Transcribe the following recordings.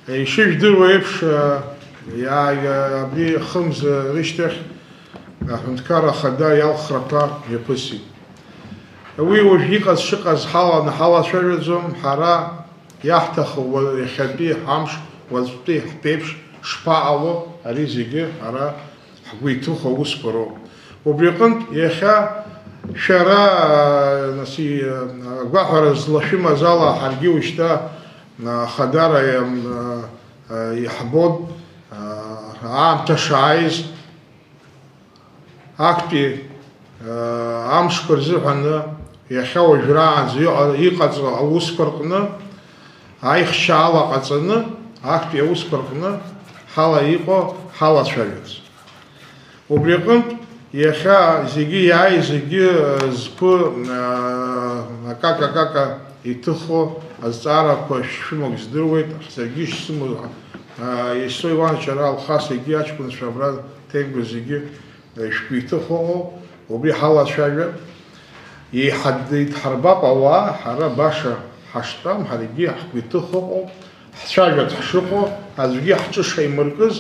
Ишыжәдыруа еиԥш абри хымз рышьҭахь аҳәынҭқарра ахада иалхрақәа мҩаԥысит. Уи уажә иҟаз шыҟаз ҳалацәажәаӡом, ҳара иаҳҭаху иахьатәи ҳамш, уаҵәтәи ҳԥеиԥш шԥаҟало, ари зегьы ҳара ҳгәы иҭыхо аусқәа роуп. Убри аҟнытә иахьа шәара агәаҳәара злашәымаз ала ҳаргьы уажәшьҭа хадара иҳбон аамҭа шааиз актәи амшқәа рзыҳәаны иахьа уажәраанӡа иҟаҵо аусқәа рҟны аихшьа алаҟаҵаны актәи аусқәа рҟны ҳала иҟоу ҳалацәажәац. Убри аҟнытә иахьа зегьы иааи зегьы зқәы акака иҭыхо азҵаарақәа шәымоуп здыруеит, саргьы ишсымоу Есо Иванович ара Алхас егьи аҷкәынцәа абра Ҭемба зегьы шәгәы иҭыхо ыҟоуп, убри ҳалацәажәап, идҳарбап ауаа, ҳара баша ҳаштәам, ҳаргьы ҳгәы иҭыхо ыҟоуп, ҳцәажәарц ҳшыҟоу, аӡәгьы ҳҿы шаимыркыз,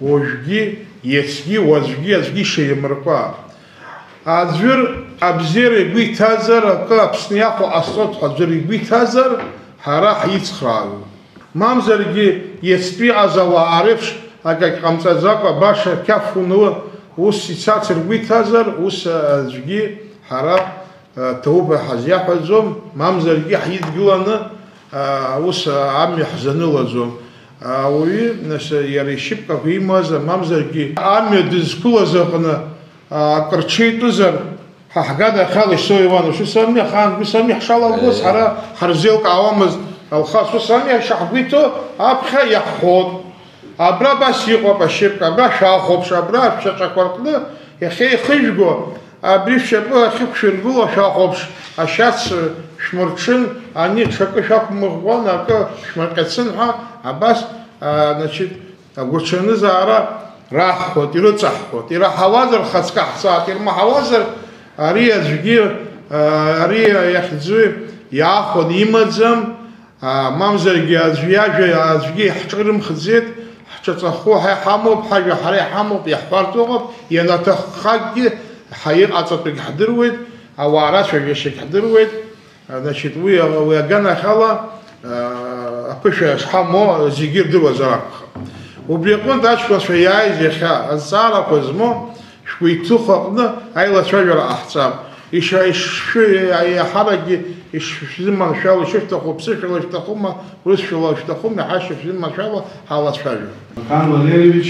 уажәгьы, иацгьы, уаҵәгьы аӡәгьы ишаимыркуа. Аӡәыр абзиара игәы иҭазар, акы Аԥсны иахо ҟасҵоит ҳәа аӡәыр игәы иҭазар, ҳара ҳицхраауеит. Мамзаргьы иацтәи иҟаз ауаа реиԥш акагь ҟамҵаӡакәа баша қьаф уны ус ицац ргәы иҭазар, ус аӡәгьы ҳара ҭауба ҳазиаҳәаӡом, мамзаргьы ҳидгыланы ус амҩа ҳзанылаӡом. Ауаҩы иара ишьыпкақәа имаз, мамзаргьы амҩа дызқәылаз аҟны акыр ҽеитәызар, ҳаҳгадахьала Есо Иванович, ус ами ҳшалагоз ҳара ҳарзеилкаауамызт. Алхас ус ами ҳшаҳгәы иҭоу аԥхьа иаҳхот. Абра абас иҟоуп ашьыпка, абра шәаахәаԥш, абра ашәшьаҿақәа рҟны иахьа ихыжәго, абри шәшьапы ахьықәшәыргыло шәаахәаԥш, ашьац шәмырҽын, ани ҽакы шәақәмыӷәӷәан, акы шәмырҟьацын ҳәа, абас агәырҽанызаара раҳхәот, ирыҵаҳхәот. Ираҳауазар рхаҵкы ҳцаат, ирмаҳауазар ари аӡәгьы, ари иахьӡы иаахәан имаӡам, мамзаргьы аӡәгьы ҳҿырымхӡеит, ҳҿаҵахәы ҳамоуп, ҳажәа ҳара иҳамоуп, иаҳҳәартә ыҟоуп, ианаҭаххакгьы иҟаҵатәгьы ҳдыруеит, ауаа рацәажәашьагь ҳдыруеит. Уи аганахьала аԥышәа шҳамоу зегьы ирдыруазар акәхап. Убри аҟнытә аҷкәынцәа иааиз иахьа азҵаарақәа змоу шәгәы иҭыхо аҟны аилацәажәара ҟаҳҵап. Иаҳаракгьы ишәзыманшәало ишышәҭаху, ԥсышәала ишәҭахума, урысшәала ишәҭахума, иҳашьа шәзыманшәало ҳалацәажәап. Хан Валерьевич,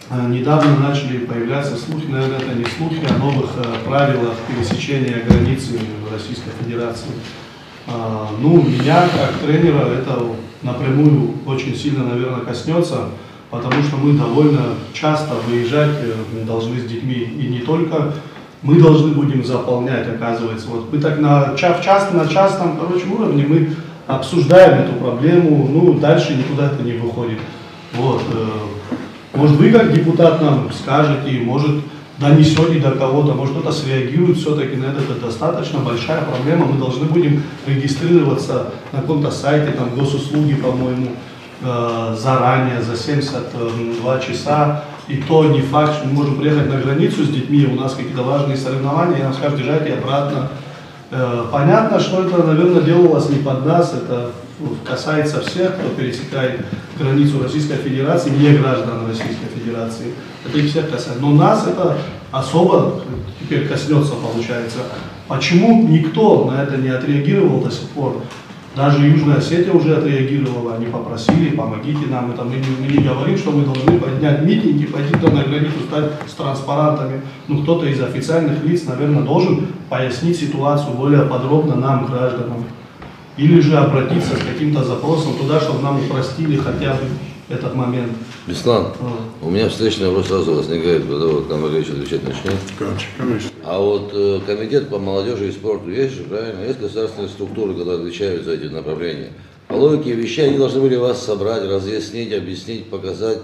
недавно начали появляться слухи, наверное, это не слухи, о новых правилах пересечения границы Российской Федерации. Ну, меня, как тренера, это напрямую очень сильно, наверное, коснется, потому что мы довольно часто выезжать должны с детьми, и не только мы должны будем заполнять, оказывается. Вот мы так на частном уровне мы обсуждаем эту проблему, ну, дальше никуда это не выходит. Вот. Может, вы как депутат нам скажете, может, донесете до кого-то, может, кто-то среагирует все-таки на это достаточно большая проблема. Мы должны будем регистрироваться на каком-то сайте, там, госуслуги, по-моему, заранее, за 72 часа. И то не факт, что мы можем приехать на границу с детьми, у нас какие-то важные соревнования, и нам скажут, езжайте обратно. Понятно, что это, наверное, делалось не под нас, это касается всех, кто пересекает границу Российской Федерации, не граждан Российской Федерации. Это и всех касается. Но нас это особо теперь коснется, получается. Почему никто на это не отреагировал до сих пор? Даже Южная Осетия уже отреагировала, они попросили, помогите нам. Это мы не говорим, что мы должны поднять митинги, пойти там на границу, стать с транспарантами. Ну, кто-то из официальных лиц, наверное, должен пояснить ситуацию более подробно нам, гражданам. Или же обратиться с каким-то запросом туда, чтобы нам упростили хотя бы этот момент. Беслан, у меня встречный вопрос сразу возникает, когда вот Хан Валерьевич отвечать начнет. Конечно. А вот комитет по молодежи и спорту есть же, правильно? Есть государственные структуры, которые отвечают за эти направления. По логике вещей они должны были вас собрать, разъяснить, объяснить, показать,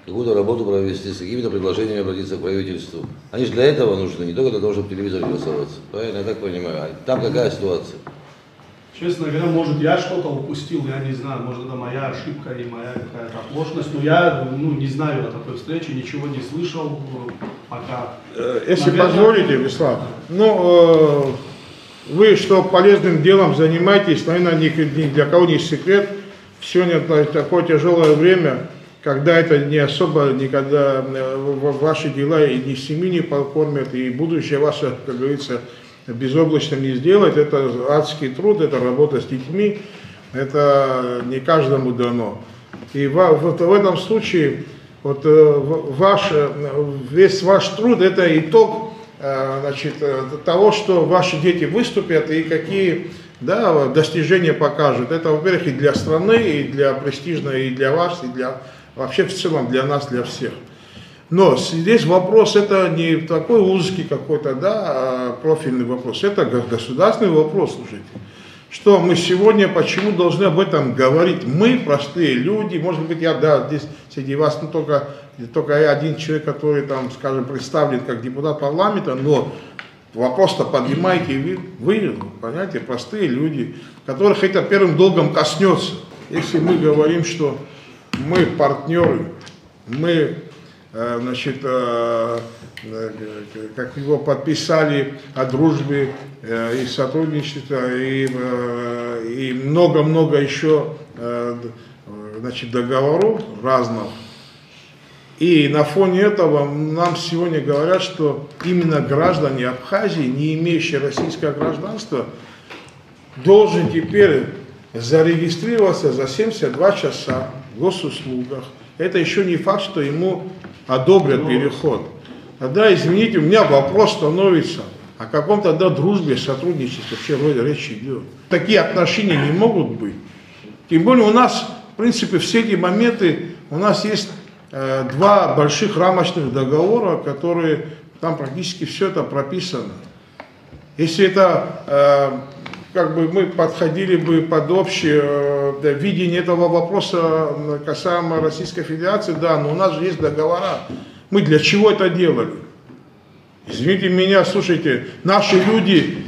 какую-то работу провести, с какими-то предложениями обратиться к правительству. Они же для этого нужны, не только для того, чтобы телевизор красоваться. Правильно, я так понимаю. А там какая ситуация? Честно говоря, может, я что-то упустил, я не знаю, может, это моя ошибка и моя какая-то оплошность, но я не знаю о такой встрече, ничего не слышал пока. Если позволите, Вячеслав, вы что полезным делом занимаетесь, наверное, ни для кого не секрет, сегодня такое тяжелое время, когда это не особо никогда ваши дела и ни семьи не покормят, и будущее ваше, как говорится, безоблачным не сделать, это адский труд, это работа с детьми, это не каждому дано. И в этом случае вот весь ваш труд это итог, значит, того, что ваши дети выступят и какие достижения покажут. Это, во-первых, и для страны, и для престижной, и для вас, и для вообще в целом для нас, для всех. Но здесь вопрос, это не такой узкий какой-то, профильный вопрос, это государственный вопрос, слушайте. Что мы сегодня, почему должны об этом говорить? Мы, простые люди, может быть, здесь среди вас только я один человек, который там, скажем, представлен как депутат парламента, но вопрос-то поднимаете вы, понимаете, простые люди, которых это первым долгом коснется. Если мы говорим, что мы партнеры, мы, значит, как его подписали о дружбе и сотрудничестве, и много-много еще, значит, договоров разных. И на фоне этого нам сегодня говорят, что именно граждане Абхазии, не имеющие российское гражданство, должен теперь зарегистрироваться за 72 часа в госуслугах. Это еще не факт, что ему одобрят переход. Тогда, извините, у меня вопрос становится, о каком тогда дружбе, сотрудничестве вообще речь идет. Такие отношения не могут быть. Тем более у нас, в принципе, все эти моменты, у нас есть два больших рамочных договора, которые, там практически все это прописано. Если это, как бы мы подходили бы под общее видение этого вопроса касаемо Российской Федерации, да, но у нас же есть договора. Мы для чего это делали? Извините меня, слушайте, наши люди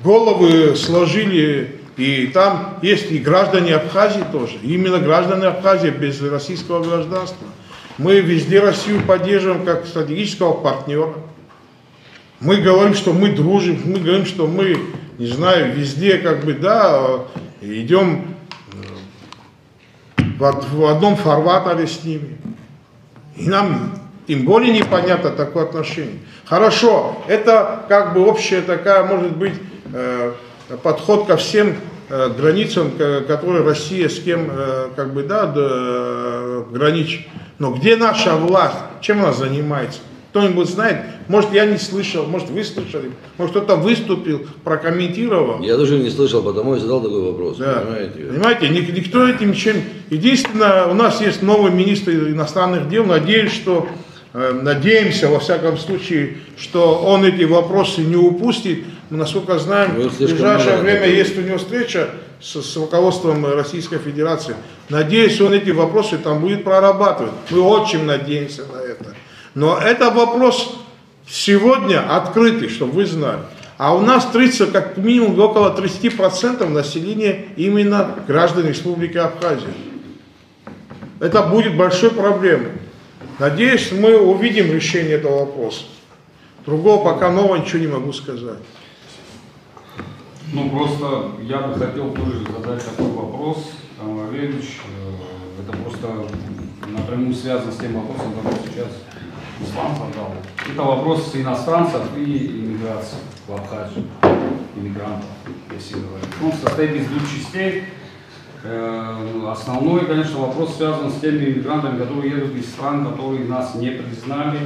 головы сложили, и там есть и граждане Абхазии тоже, именно граждане Абхазии без российского гражданства. Мы везде Россию поддерживаем как стратегического партнера. Мы говорим, что мы дружим, мы говорим, что мы, не знаю, везде как бы, идем в одном фарватере с ними. И нам тем более непонятно такое отношение. Хорошо, это как бы общая такая, может быть, подход ко всем границам, которые Россия с кем, как бы, граничит. Но где наша власть? Чем она занимается? Кто-нибудь знает? Может, я не слышал, может, вы слышали, может, кто-то выступил, прокомментировал. Я тоже не слышал, потому и задал такой вопрос. Да. Понимаете, никто этим ничем... Единственное, у нас есть новый министр иностранных дел, надеемся, во всяком случае, что он эти вопросы не упустит. Мы, насколько знаем, в ближайшее время есть у него встреча с руководством Российской Федерации. Надеюсь, он эти вопросы там будет прорабатывать. Мы очень надеемся на это. Но это вопрос сегодня открытый, чтобы вы знали. А у нас 30, как минимум около 30% населения именно граждан Республики Абхазия. Это будет большой проблемой. Надеюсь, мы увидим решение этого вопроса. Другого пока нового ничего не могу сказать. Ну, просто я бы хотел тоже задать такой вопрос, Роман Валерьевич. Это просто напрямую связано с тем вопросом, который сейчас Ислам задал. Это вопрос иностранцев и иммиграции в Абхазию, иммигрантов, если говорить. Он состоит из двух частей. Основной, конечно, вопрос связан с теми иммигрантами, которые едут из стран, которые нас не признали.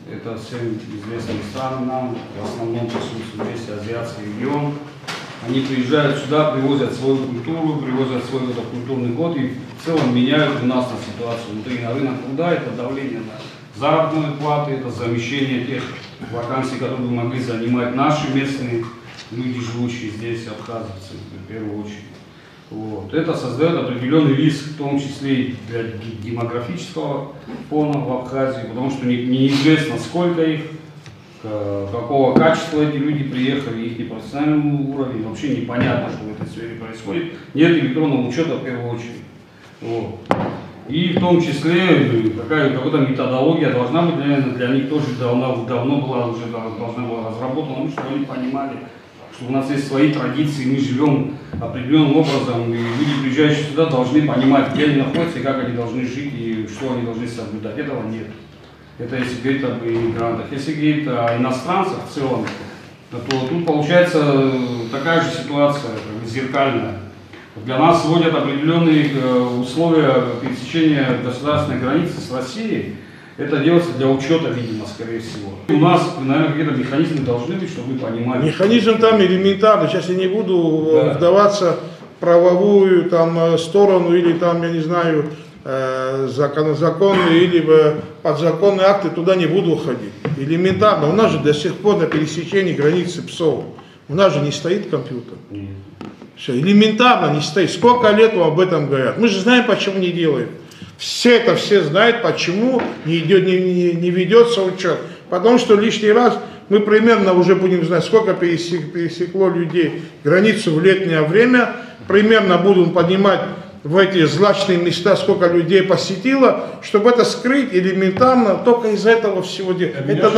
Это всем известные страны нам, в основном присутствует весь азиатский регион. Они приезжают сюда, привозят свою культуру, привозят свой культурный код и в целом меняют у нас на ситуацию внутри на рынок труда. Это давление на заработные платы, это замещение тех вакансий, которые могли занимать наши местные люди, живущие здесь, абхазовцы, в первую очередь. Вот. Это создает определенный риск, в том числе и для демографического фона в Абхазии, потому что неизвестно, сколько их какого качества эти люди приехали, их профессиональный уровень, вообще непонятно, что в этой сфере происходит. Нет электронного учета в первую очередь. Вот. И в том числе какая-то методология должна быть, наверное, для них тоже давно была уже должна была разработана, чтобы они понимали, что у нас есть свои традиции, мы живем определенным образом, и люди, приезжающие сюда, должны понимать, где они находятся и как они должны жить, и что они должны соблюдать. Этого нет. Это если говорить об иммигрантах. Если говорить о иностранцах в целом, то тут получается такая же ситуация, зеркальная. Для нас вводят определенные условия пересечения государственной границы с Россией. Это делается для учета, видимо, скорее всего. У нас, наверное, какие-то механизмы должны быть, чтобы мы понимали. Механизм там элементарный. Сейчас я не буду вдаваться в правовую там сторону или там, я не знаю, законные или подзаконные акты, туда не буду уходить. Элементарно. У нас же до сих пор на пересечении границы ПСОВ. У нас же не стоит компьютер. Все, элементарно не стоит. Сколько лет об этом говорят. Мы же знаем, почему не делают. Все знают, почему не ведется учет. Потому что лишний раз мы примерно уже будем знать, сколько пересекло людей границу в летнее время. Примерно будем понимать в эти злачные места, сколько людей посетило, чтобы это скрыть элементарно, только из-за этого всего дела. Это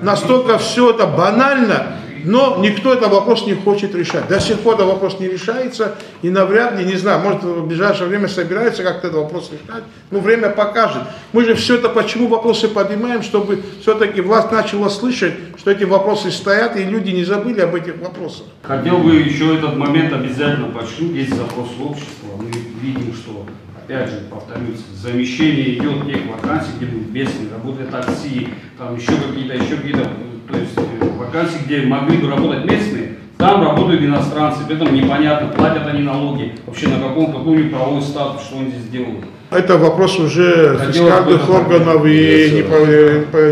настолько все это банально, но никто этот вопрос не хочет решать. До сих пор этот вопрос не решается, и навряд ли, не знаю, может в ближайшее время собираются как-то этот вопрос решать, но время покажет. Мы же все это почему вопросы поднимаем, чтобы все-таки власть начала слышать, что эти вопросы стоят, и люди не забыли об этих вопросах. Хотел бы еще этот момент обязательно подчеркнуть, есть запрос общества. Мы видим, что, опять же, повторюсь, замещение идет тех вакансий, где будут местные, работают такси, там еще какие-то, то есть вакансии, где могли бы работать местные, там работают иностранцы, при этом непонятно, платят они налоги, вообще на какой у них правовой статус, что они здесь делают. Это вопрос уже фискальных органов и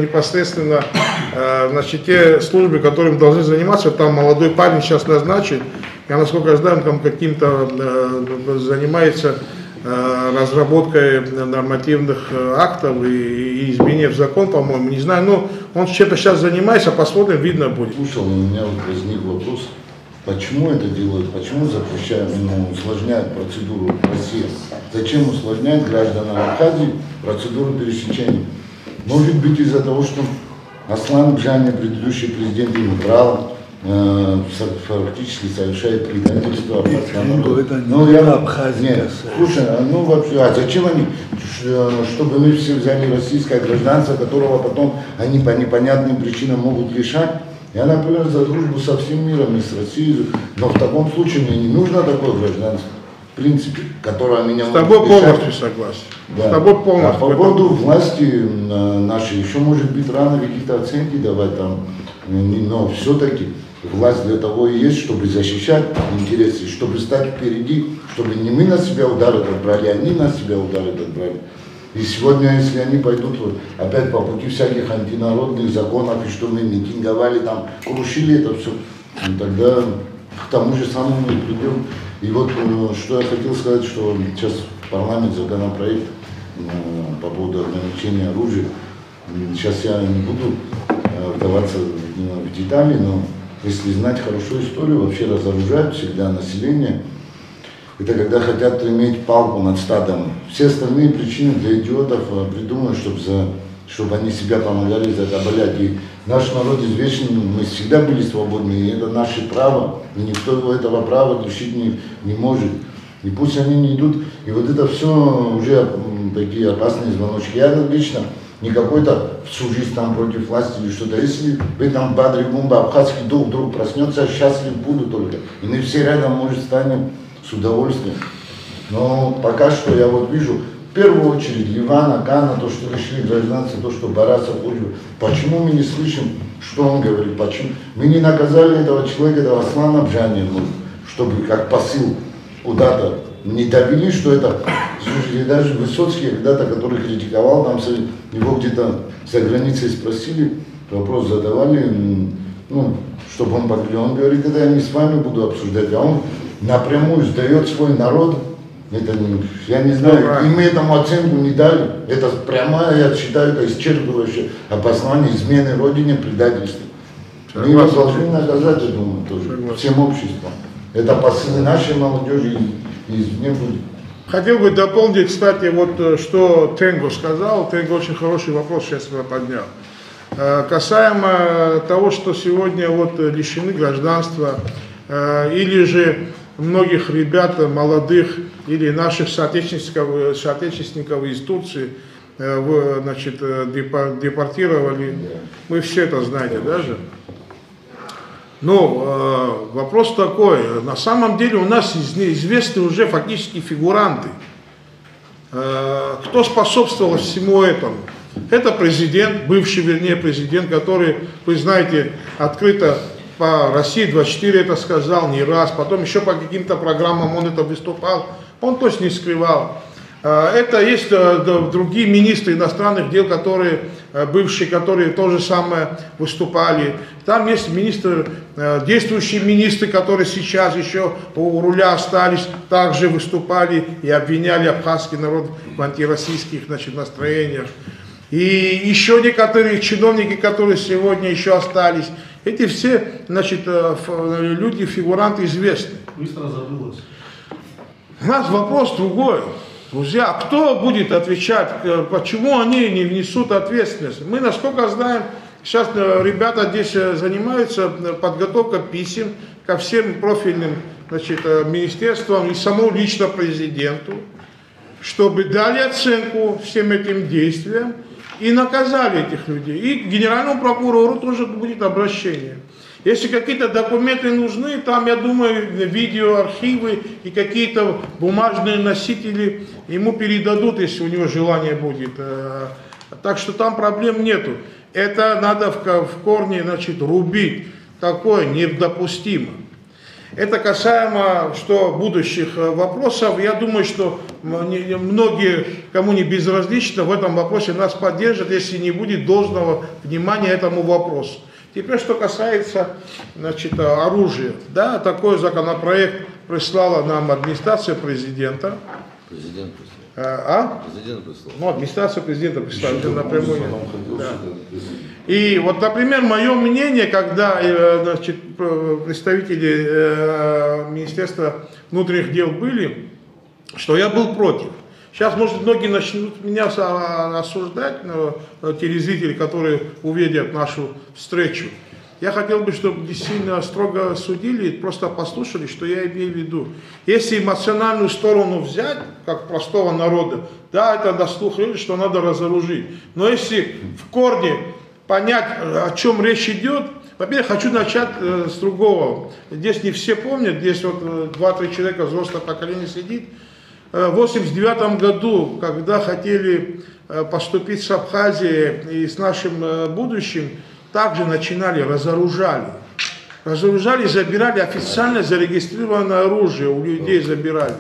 непосредственно те службы, которым должны заниматься. Там молодой парень сейчас назначен, я насколько знаю, там каким-то занимается разработкой нормативных актов и изменением в закон, по-моему, не знаю, но он чем-то сейчас занимается, посмотрим, видно будет. Слушал, у меня возник вопрос, почему это делают, почему запрещают, усложняют процедуру в России, зачем усложняют гражданам Абхазии процедуру пересечения? Может быть из-за того, что Аслан Бжани, предыдущий президент, им брал, фактически совершает предательство. Ну, я Абхазия. Слушай, ну вообще, а зачем они, чтобы мы все взяли российское гражданство, которого потом они по непонятным причинам могут лишать? Я, например, за дружбу со всем миром и с Россией, но в таком случае мне не нужно такое гражданство, в принципе, которое меня может лишать. С тобой полностью согласен. Да. С тобой полностью. А по поводу власти нашей, еще может быть рано какие-то оценки давать там, но все-таки власть для того и есть, чтобы защищать интересы, чтобы стать впереди, чтобы не мы на себя удары брали, они на себя удары брали. И сегодня, если они пойдут опять по пути всяких антинародных законов, и что мы митинговали, там, крушили это все, тогда к тому же самому и придем. И вот что я хотел сказать, что сейчас в парламент законопроект по поводу ограничения оружия. Сейчас я не буду вдаваться в детали, но если знать хорошо историю, вообще разоружают всегда население. Это когда хотят иметь палку над стадом. Все остальные причины для идиотов придумают, чтобы они себя помогали задоболять. И наш народ извечен, мы всегда были свободны, и это наше право, и никто этого права лишить не может. И пусть они не идут, и вот это все уже такие опасные звоночки. Я лично не какой-то всю жизнь там против власти или что-то. Если в этом Бадре Бумба абхазский дух вдруг проснется, я счастлив буду только. И мы все рядом, может, станем с удовольствием. Но пока что я вот вижу, в первую очередь, Ливана, Кана, то, что решили гражданство, то, что Барасов, почему мы не слышим, что он говорит, почему? Мы не наказали этого человека, этого Аслана Бжани, чтобы как посыл куда-то не довели, что это, слушайте, даже Высоцкий когда-то, который критиковал, там его где-то за границей спросили, вопрос задавали, ну, чтобы он говорит, это я не с вами буду обсуждать, а он напрямую сдает свой народ Это, я не знаю, и мы этому оценку не дали. Это прямая, я считаю, это исчерпывающее опознание измены Родине, предательства. Мы его должны наказать, я думаю, тоже, всем обществом. Это посылы нашей молодежи извне будет. Хотел бы дополнить, кстати, вот что Тенго сказал. Тенго очень хороший вопрос сейчас поднял. Касаемо того, что сегодня вот лишены гражданства, или же многих ребят молодых, или наших соотечественников из Турции, значит, депортировали. Вы все это знаете, даже. Но вопрос такой, на самом деле у нас известны уже фактически фигуранты. Кто способствовал всему этому? Это президент, бывший, вернее, президент, который, вы знаете, открыто по России 24 это сказал не раз, потом еще по каким-то программам он это выступал, он точно не скрывал. Это есть другие министры иностранных дел, которые бывшие, которые то же самое выступали. Там есть министры, действующие министры, которые сейчас еще у руля остались, также выступали и обвиняли абхазский народ в антироссийских, значит, настроениях. И еще некоторые чиновники, которые сегодня еще остались, эти все, значит, люди, фигуранты известны. Быстро забылось. У нас вопрос другой. Друзья, кто будет отвечать, почему они не внесут ответственность? Мы, насколько знаем, сейчас ребята здесь занимаются подготовкой писем ко всем профильным, значит, министерствам и самому лично президенту, чтобы дали оценку всем этим действиям и наказали этих людей. И к генеральному прокурору тоже будет обращение. Если какие-то документы нужны, там, я думаю, видеоархивы и какие-то бумажные носители ему передадут, если у него желание будет. Так что там проблем нету. Это надо в корне, значит, рубить. Такое недопустимо. Это касаемо что будущих вопросов. Я думаю, что многие, кому не безразлично, в этом вопросе нас поддержат, если не будет должного внимания этому вопросу. Теперь, что касается, значит, оружия. Да, такой законопроект прислала нам администрация президента. Президент прислал. Президент прислал. Ну, администрация президента прислала напрямую. Да. И вот, например, мое мнение, когда, значит, представители Министерства внутренних дел были, что я был против. Сейчас, может, многие начнут меня осуждать, телезрители, которые увидят нашу встречу. Я хотел бы, чтобы действительно строго судили, просто послушали, что я имею в виду. Если эмоциональную сторону взять, как простого народа, да, это до слуха, что надо разоружить. Но если в корне понять, о чем речь идет, во-первых, хочу начать с другого. Здесь не все помнят, здесь вот 2-3 человека взрослого поколения сидит. В 1989 году, когда хотели поступить с Абхазией и с нашим будущим, также начинали, разоружали. Разоружали, забирали официально зарегистрированное оружие, у людей забирали.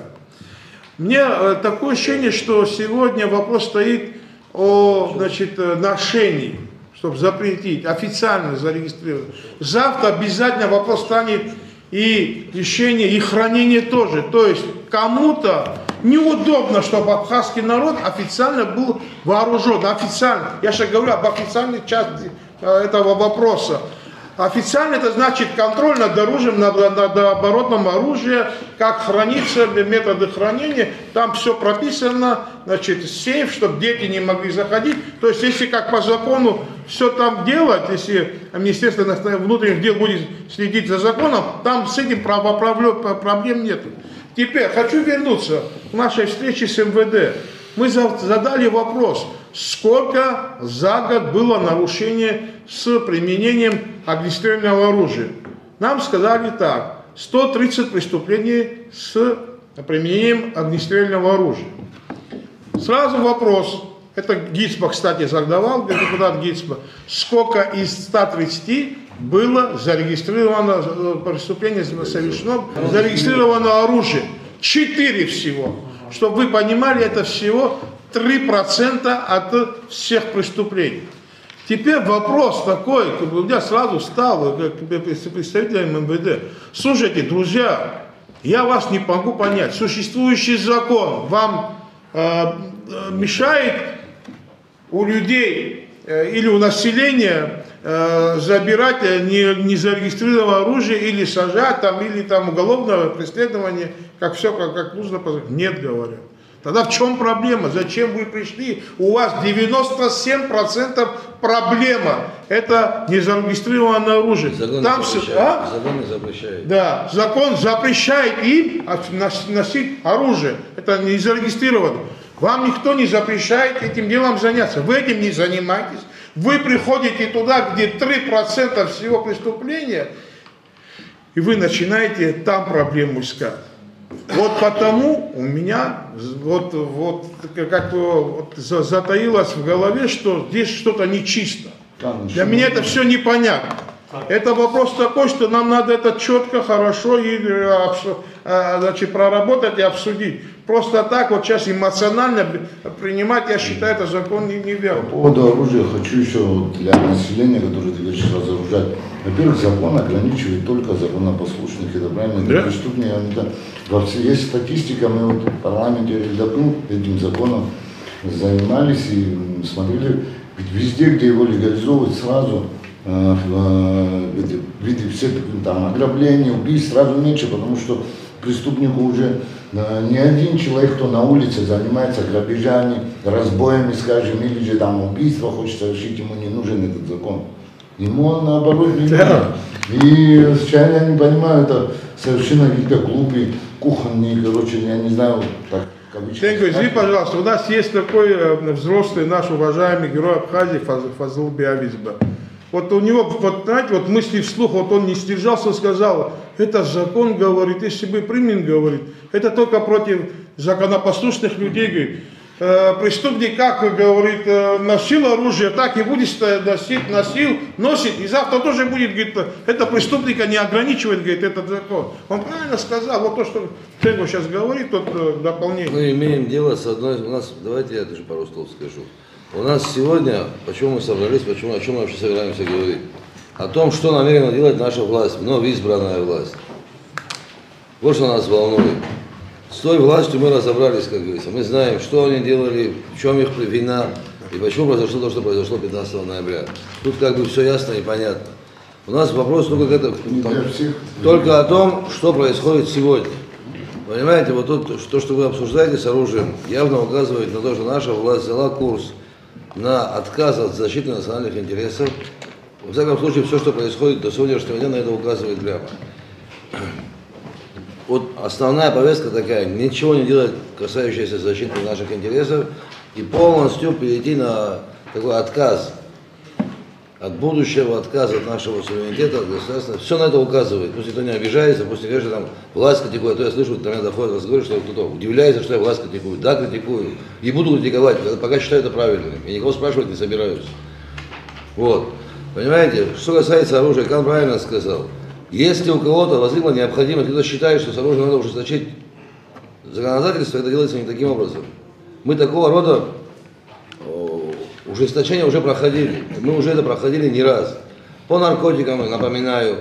Мне такое ощущение, что сегодня вопрос стоит о, значит, ношении, чтобы запретить, официально зарегистрировать. Завтра обязательно вопрос станет и лишение, и хранение тоже. То есть кому-то неудобно, чтобы абхазский народ официально был вооружен. Официально. Я сейчас говорю об официальной части этого вопроса. Официально это значит контроль над оружием, над оборотом оружия, как хранится, методы хранения. Там все прописано, значит, сейф, чтобы дети не могли заходить. То есть, если как по закону все там делать, если Министерство внутренних дел будет следить за законом, там с этим проблем нет. Теперь хочу вернуться к нашей встрече с МВД. Мы задали вопрос, сколько за год было нарушений с применением огнестрельного оружия. Нам сказали так, 130 преступлений с применением огнестрельного оружия. Сразу вопрос, это Гицбах, кстати, задавал, депутат Гицбах, сколько из 130 было зарегистрировано преступление совершено, зарегистрировано оружие. 4 всего. Чтобы вы понимали, это всего 3% от всех преступлений. Теперь вопрос такой, у меня сразу встал, как представителям МВД. Слушайте, друзья, Я вас не могу понять. Существующий закон вам мешает у людей или у населения забирать незарегистрированное оружие или сажать там, или там уголовное преследование, как все как нужно. Нет, говорят. Тогда в чем проблема? Зачем вы пришли? У вас 97% проблема. Это незарегистрированное оружие. Закон там запрещает. Закон не запрещает. Да, закон запрещает им носить оружие. Это не зарегистрировано. Вам никто не запрещает этим делом заняться. Вы этим не занимаетесь. Вы приходите туда, где 3% всего преступления, и вы начинаете там проблему искать. Вот потому у меня затаилось в голове, что здесь что-то нечисто. Для меня это все непонятно. Это вопрос такой, что нам надо это четко, хорошо и, значит, проработать и обсудить. Просто так вот сейчас эмоционально принимать, я считаю, это закон неверно. По поводу оружия хочу еще для населения, которое ты говоришь, разоружать. Во-первых, закон ограничивает только законопослушных, это правильно, для преступников. Есть статистика, мы вот в парламенте давно этим законом занимались и смотрели, везде, где его легализовывают, сразу виды все там ограбления, убийств сразу меньше, потому что преступнику уже не один человек, кто на улице занимается грабежами, разбоями, скажем, или же там убийство хочет совершить, ему не нужен этот закон. Ему он наоборот не нужен. И сейчас я не понимаю, это совершенно какие-то глупые, кухонные, короче, я не знаю, так. Тенько, извини, пожалуйста, у нас есть такой взрослый наш уважаемый герой Абхазии Фазыл Биавизба. Вот у него, вот знаете, вот мысли вслух, вот он не сдержался, сказал, это закон, говорит, если бы примем, говорит, это только против законопослушных людей, говорит. Преступник, как говорит, носил оружие, так и будет носить, носит, и завтра тоже будет, говорит, это преступника не ограничивает, говорит, этот закон. Он правильно сказал, вот то, что Тенько сейчас говорит, тут дополнение. Мы имеем дело с одной, у нас, давайте я даже пару слов скажу. У нас сегодня, почему мы собрались, о чем мы вообще собираемся говорить? О том, что намерена делать наша власть, вновь избранная власть. Вот что нас волнует. С той властью мы разобрались, как говорится. Мы знаем, что они делали, в чем их вина и почему произошло то, что произошло 15 ноября. Тут как бы все ясно и понятно. У нас вопрос только о том, что происходит сегодня. Понимаете, вот тут, то, что вы обсуждаете с оружием, явно указывает на то, что наша власть взяла курс на отказ от защиты национальных интересов. Во всяком случае, все, что происходит до сегодняшнего дня, на это указывает прямо. Вот основная повестка такая, ничего не делать, касающаяся защиты наших интересов, и полностью перейти на такой отказ от будущего, отказ от нашего суверенитета, от государства. Все на это указывает. Пусть никто не обижается, пусть не говорит, что там власть критикует. А то я слышу, до меня доходит разговор, что кто-то удивляется, что я власть критикую. Да, критикую. И буду критиковать, пока считаю это правильным. Я никого спрашивать не собираюсь. Вот. Понимаете, что касается оружия, Кан правильно сказал. Если у кого-то возникла необходимость, кто-то считает, что с оружием надо ужесточить законодательство, это делается не таким образом. Мы такого рода ужесточения уже проходили. Мы уже это проходили не раз. По наркотикам, напоминаю,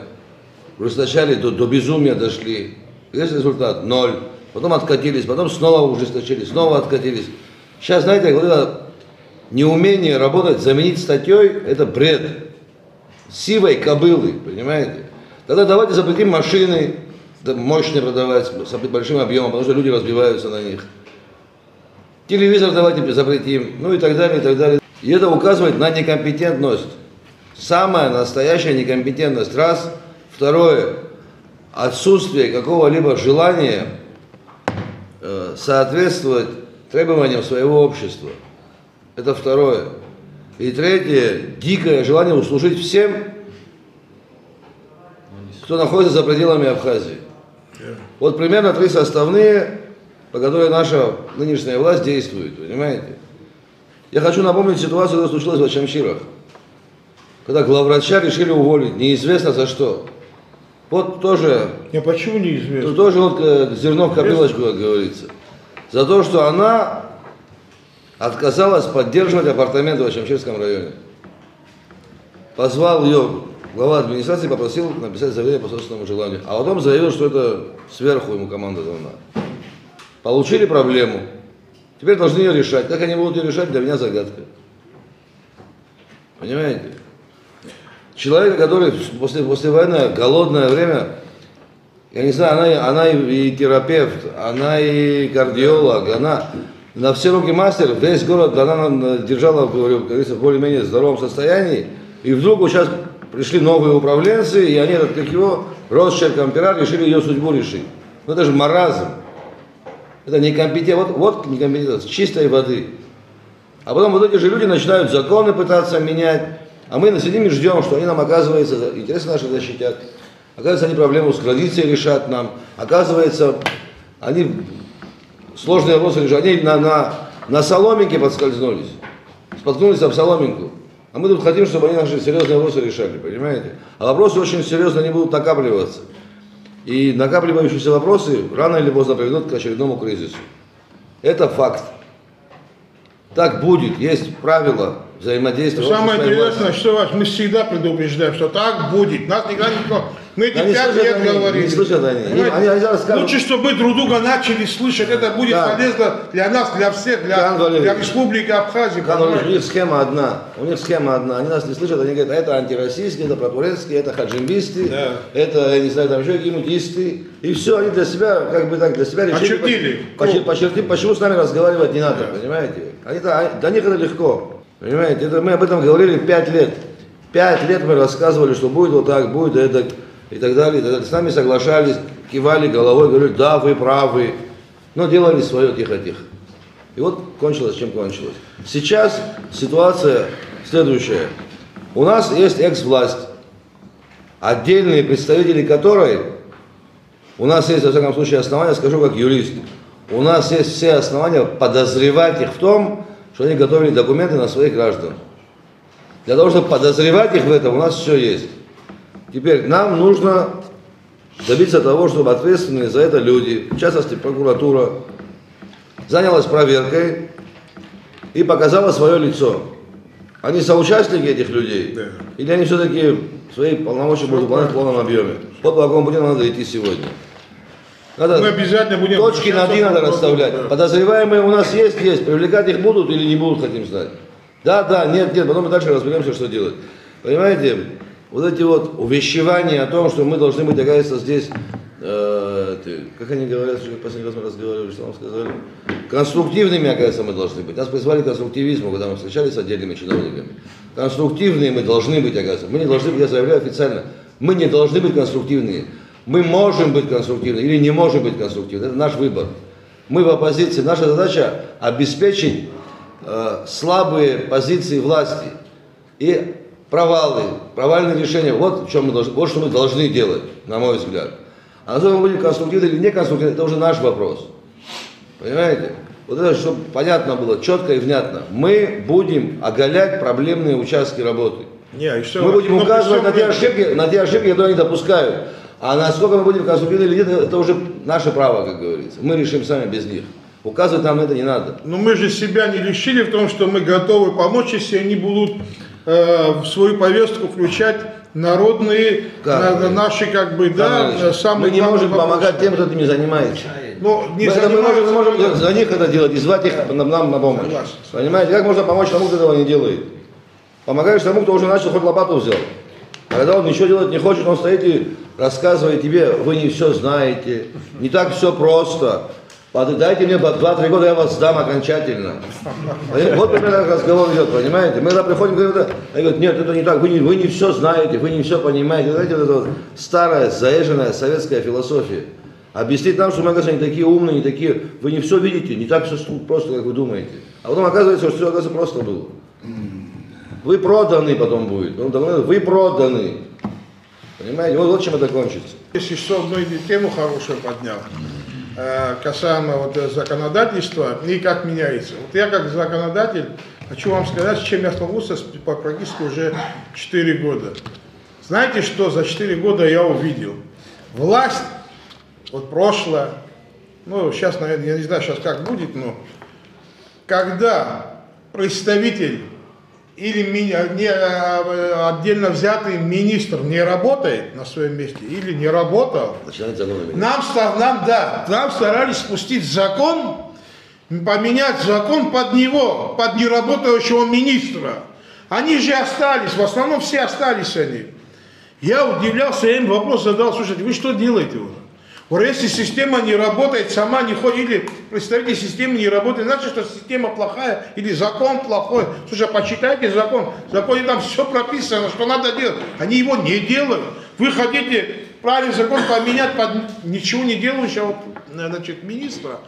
ужесточали, до безумия дошли. Есть результат? 0. Потом откатились, потом снова ужесточили, снова откатились. Сейчас, знаете, я говорю, неумение работать, заменить статьей, это бред. Сивой кобылы, понимаете? Тогда давайте запретим машины, мощные продавать, с большим объемом, потому что люди разбиваются на них. Телевизор давайте запретим, ну и так далее, и так далее. И это указывает на некомпетентность. Самая настоящая некомпетентность. Раз. Второе. Отсутствие какого-либо желания соответствовать требованиям своего общества. Это второе. И третье. Дикое желание услужить всем, кто находится за пределами Абхазии. Вот примерно 3 составные, по которой наша нынешняя власть действует, понимаете? Я хочу напомнить ситуацию, которая случилась в Ачамчирах, когда главврача решили уволить, неизвестно за что. Вот тоже... Почему неизвестно? Тоже вот зерно в копилочку, как говорится. За то, что она отказалась поддерживать апартаменты в Ачамчирском районе. Позвал ее глава администрации попросил написать заявление по собственному желанию, а потом заявил, что это сверху ему команда дана. Получили проблему, теперь должны ее решать. Как они будут ее решать, для меня загадка. Понимаете? Человек, который послевоенное голодное время, я не знаю, она и терапевт, она и кардиолог, она на все руки мастер, весь город она держала, как говорится, в более-менее здоровом состоянии, и вдруг вот сейчас пришли новые управленцы, и они, как его, Росчерком пера, решили ее судьбу решить. Ну это же маразм. Это некомпетентность, вот некомпетентность чистой воды. А потом вот эти же люди начинают законы пытаться менять, а мы сидим и ждем, что они нам, оказывается, интересы наши защитят, оказывается, они проблему с границей решат нам, оказывается, они сложные вопросы решат, они на соломинке подскользнулись, споткнулись об соломинку. А мы тут хотим, чтобы они наши серьезные вопросы решали, понимаете? А вопросы очень серьезно не будут накапливаться. И накапливающиеся вопросы рано или поздно приведут к очередному кризису. Это факт. Так будет, есть правила взаимодействия. Самое интересное, что мы всегда предупреждаем, что так будет. Нас никто... Мы эти 5 лет говорили. Не слышат они. Лучше, чтобы мы друг друга начали слышать. Это будет полезно для нас, для всех, для Республики Абхазия. У них схема одна. Они нас не слышат, они говорят, это антироссийские, это протурецкие, это хаджимбисты, это, я не знаю, там еще какие-нибудь исты. И все, они для себя, как бы так, для себя решили. Почему с нами разговаривать не надо, понимаете? Для них это легко. Понимаете, мы об этом говорили 5 лет. 5 лет мы рассказывали, что будет вот так, будет это, и так далее, и так далее. С нами соглашались, кивали головой, говорили, да, вы правы. Но делали свое тихо-тихо. И вот кончилось, чем кончилось. Сейчас ситуация следующая. У нас есть экс-власть, отдельные представители которой, у нас есть, во всяком случае, основания, скажу как юрист, у нас есть все основания подозревать их в том, что они готовили документы на своих граждан. Для того, чтобы подозревать их в этом, у нас все есть. Теперь нам нужно добиться того, чтобы ответственные за это люди, в частности прокуратура, занялась проверкой и показала свое лицо. Они соучастники этих людей? Да. Или они все-таки свои полномочия будут выполнять в полном объеме? Вот по какому пути надо идти сегодня. Надо мы обязательно будем точки над «и» надо расставлять. Да. Подозреваемые у нас есть, привлекать их будут или не будут, хотим знать. Да, нет, потом мы дальше разберемся, что делать. Понимаете, вот эти вот увещевания о том, что мы должны быть, оказывается, здесь, как они говорят, что последний раз мы разговаривали, что нам сказали, конструктивными, оказывается, мы должны быть. Нас призвали к конструктивизму, когда мы встречались с отдельными чиновниками. Конструктивные мы должны быть, оказывается. Мы не должны быть, я заявляю официально, мы не должны быть конструктивными. Мы можем быть конструктивны или не можем быть конструктивны. Это наш выбор. Мы в оппозиции. Наша задача обеспечить слабые позиции власти и провальные решения. Вот, что мы должны делать, на мой взгляд. А насколько мы будем конструктивны или не конструктивны, это уже наш вопрос. Понимаете? Вот это, чтобы понятно было, четко и внятно. Мы будем оголять проблемные участки работы. Мы будем указывать на те ошибки, которые они допускают. А насколько мы будем конструктивны или нет, это уже наше право, как говорится. Мы решим сами без них. Указывать нам это не надо. Но мы же себя не лишили в том, что мы готовы помочь, если они будут в свою повестку включать народные, наши, как бы, самые... Мы не можем помогать тем, кто этим не занимается. Мы можем за них это делать и звать их нам на помощь. Понимаете, как можно помочь тому, кто этого не делает? Помогаешь тому, кто уже начал, хоть лопату взял. А когда он ничего делать не хочет, он стоит и рассказывает тебе, вы не все знаете, не так все просто. Дайте мне 2-3 года, я вас сдам окончательно. Вот примерно разговор идет, понимаете? Мы когда приходим, говорим, они говорят, нет, это не так, вы не все знаете, вы не все понимаете. Знаете, вот эта вот старая, заезженная советская философия. Объяснить нам, что мы, оказывается, не такие умные, не такие, вы не все видите, не так все просто, как вы думаете. А потом оказывается, что все, оказывается, просто было. Вы проданы потом будет. Вы проданы. Понимаете? Вот чем это кончится. Если что, одну тему хорошую поднял, касаемо вот законодательства и как меняется. Вот я как законодатель хочу вам сказать, с чем я столкнулся практически уже 4 года. Знаете, что за 4 года я увидел? Власть, вот прошлое, ну сейчас, наверное, я не знаю сейчас как будет, но когда представитель или отдельно взятый министр не работает на своем месте или не работал, Начинается закон. нам старались спустить закон, поменять закон под него, под неработающего министра. Они же остались, в основном все остались они. Я удивлялся, я им вопрос задал, слушайте, вы что делаете уже? Если система не работает, сама не ходит, или представитель системы не работает, значит, что система плохая, или закон плохой. Слушай, почитайте закон. В законе там все прописано, что надо делать. Они его не делают. Вы хотите правильный закон поменять под ничего не делающего, значит, министра.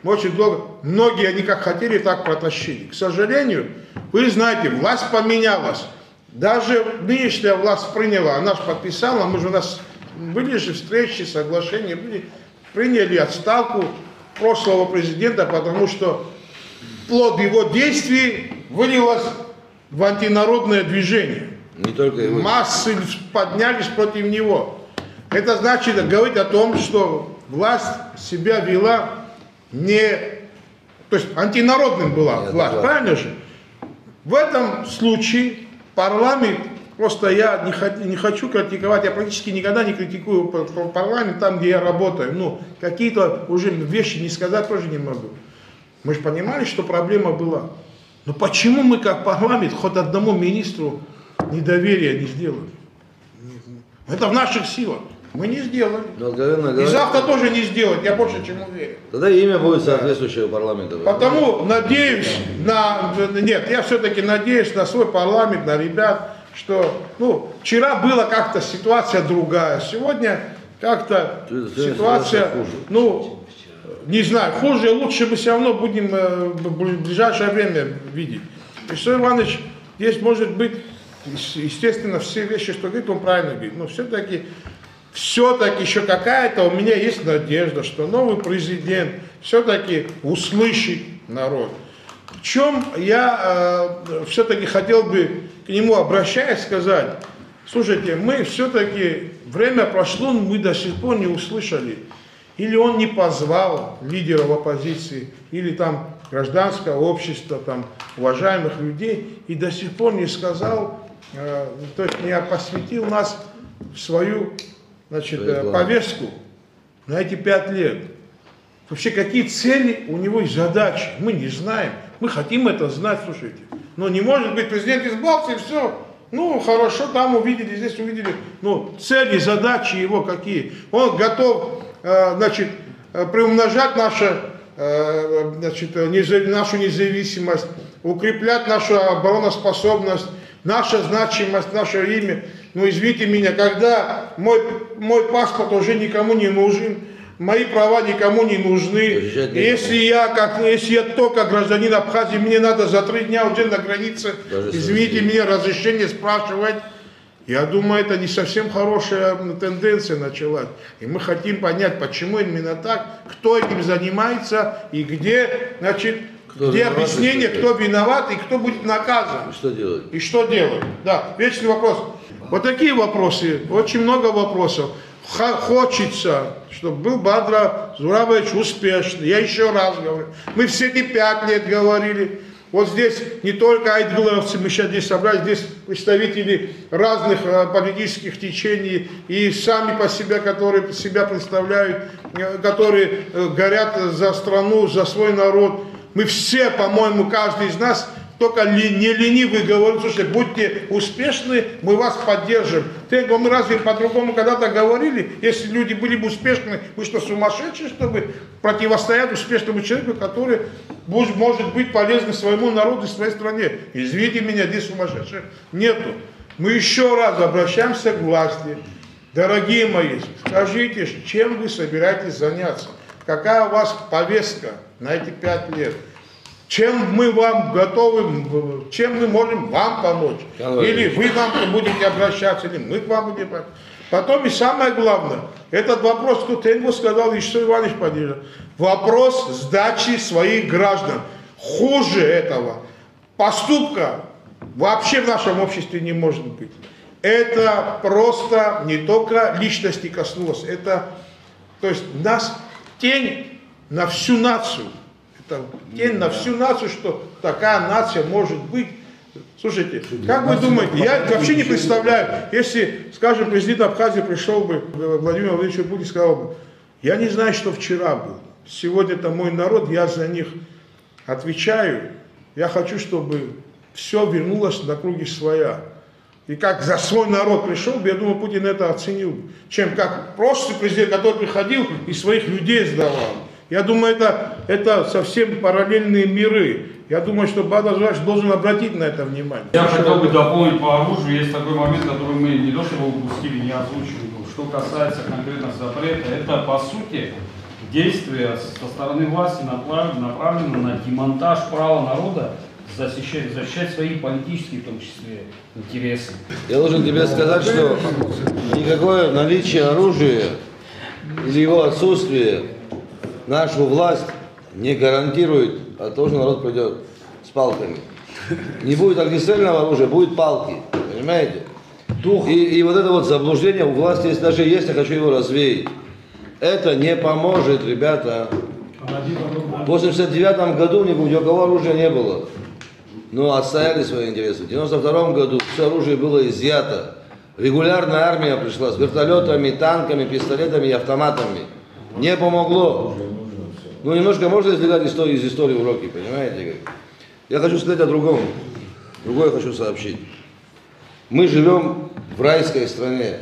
Очень долго. Многие они как хотели, так протащили. К сожалению, вы знаете, власть поменялась. Даже нынешняя власть приняла, она же подписала, мы же у нас были же встречи, соглашения, приняли отставку прошлого президента, потому что плод его действий вылилось в антинародное движение. Не только его. Массы поднялись против него. Это значит говорить о том, что власть себя вела то есть антинародным была власть, правильно же? В этом случае парламент, просто я не хочу критиковать, я практически никогда не критикую парламент там, где я работаю. Ну, какие-то уже вещи не сказать тоже не могу. Мы же понимали, что проблема была. Но почему мы как парламент хоть одному министру недоверия не сделали? Это в наших силах. Мы не сделали. И завтра тоже не сделать, я больше чем уверен. Тогда имя будет соответствующего парламента. Потому надеюсь нет, я все-таки надеюсь на свой парламент, на ребят, что, вчера была как-то ситуация другая, сегодня как-то ситуация, не знаю, хуже, лучше мы все равно будем в ближайшее время видеть. Вячеслав Иванович, здесь может быть, естественно, все вещи, что говорит, он правильно говорит, но все-таки еще какая-то у меня есть надежда, что новый президент все-таки услышит народ. В чем я все-таки хотел бы к нему, обращаясь, сказать, слушайте, мы все-таки, время прошло, мы до сих пор не услышали, или он не позвал лидеров оппозиции, или там гражданское общество, там уважаемых людей, и до сих пор не сказал, то есть не посвятил нас в свою повестку на эти 5 лет. Вообще, какие цели у него и задачи, мы не знаем. Мы хотим это знать, слушайте. Но не может быть, президент избрался и все. Хорошо, там увидели, здесь увидели. Цели, задачи его какие. Он готов, приумножать нашу независимость, укреплять нашу обороноспособность, наша значимость, наше имя. Извините меня, когда мой паспорт уже никому не нужен, мои права никому не нужны. Если я только гражданин Абхазии, мне надо за 3 дня уже на границе, извините меня, разрешение спрашивать. Я думаю, это не совсем хорошая тенденция началась. И мы хотим понять, почему именно так, кто этим занимается и где объяснение, кто виноват и кто будет наказан. И что делать. Да, вечный вопрос. Вот такие вопросы, очень много вопросов. Хочется, чтобы был Бадра Зурабович успешный. Я еще раз говорю, мы все эти 5 лет говорили. Вот здесь не только айдгуловцы, мы сейчас здесь собрались, здесь представители разных политических течений и сами по себе, которые себя представляют, которые горят за страну, за свой народ. Мы все, по-моему, каждый из нас, только не ленивый говорит, слушайте, будьте успешны, мы вас поддержим. Мы разве по-другому когда-то говорили, если люди были бы успешны, вы что, сумасшедшие, чтобы противостоять успешному человеку, который может быть полезен своему народу и своей стране? Извините меня, здесь сумасшедших нету. Мы еще раз обращаемся к власти. Дорогие мои, скажите, чем вы собираетесь заняться? Какая у вас повестка на эти 5 лет? Чем мы вам готовы, чем мы можем вам помочь? Или вы нам будете обращаться, или мы к вам будем обращаться. Потом и самое главное, этот вопрос, кто Тенгу сказал, Вячеслав Иванович поддержал, вопрос сдачи своих граждан. Хуже этого поступка вообще в нашем обществе не может быть. Это просто не только личности коснулось, то есть нас тень на всю нацию. Это тень на всю нацию, что такая нация может быть Слушайте, как вы думаете, я вообще не представляю, если, скажем, президент Абхазии пришел бы, Владимир Владимирович Путин сказал бы, я не знаю, что вчера было, сегодня это мой народ, я за них отвечаю, я хочу, чтобы все вернулось на круги своя. И как за свой народ пришел бы, я думаю, Путин это оценил, чем как прошлый президент, который приходил и своих людей сдавал. Я думаю, это совсем параллельные миры. Я думаю, что Бадар Жач должен обратить на это внимание. Я хотел бы дополнить по оружию. Есть такой момент, который мы не то чтобы упустили, не озвучили. Что касается конкретно запрета, это по сути действие со стороны власти направлено на демонтаж права народа защищать свои политические, в том числе, интересы. Я должен тебе сказать, что никакое наличие оружия или его отсутствие нашу власть не гарантирует от того, что народ придет с палками. Не будет огнестрельного оружия, будет палки. Понимаете? И вот это вот заблуждение у власти, если даже есть, я хочу его развеять. Это не поможет, ребята. В 1989 году ни у кого оружия не было. Но отстояли свои интересы. В 1992 году все оружие было изъято. Регулярная армия пришла с вертолетами, танками, пистолетами и автоматами. Не помогло. Ну, немножко можно извлекать из истории уроки, понимаете? Я хочу сказать о другом. Другое хочу сообщить. Мы живем в райской стране.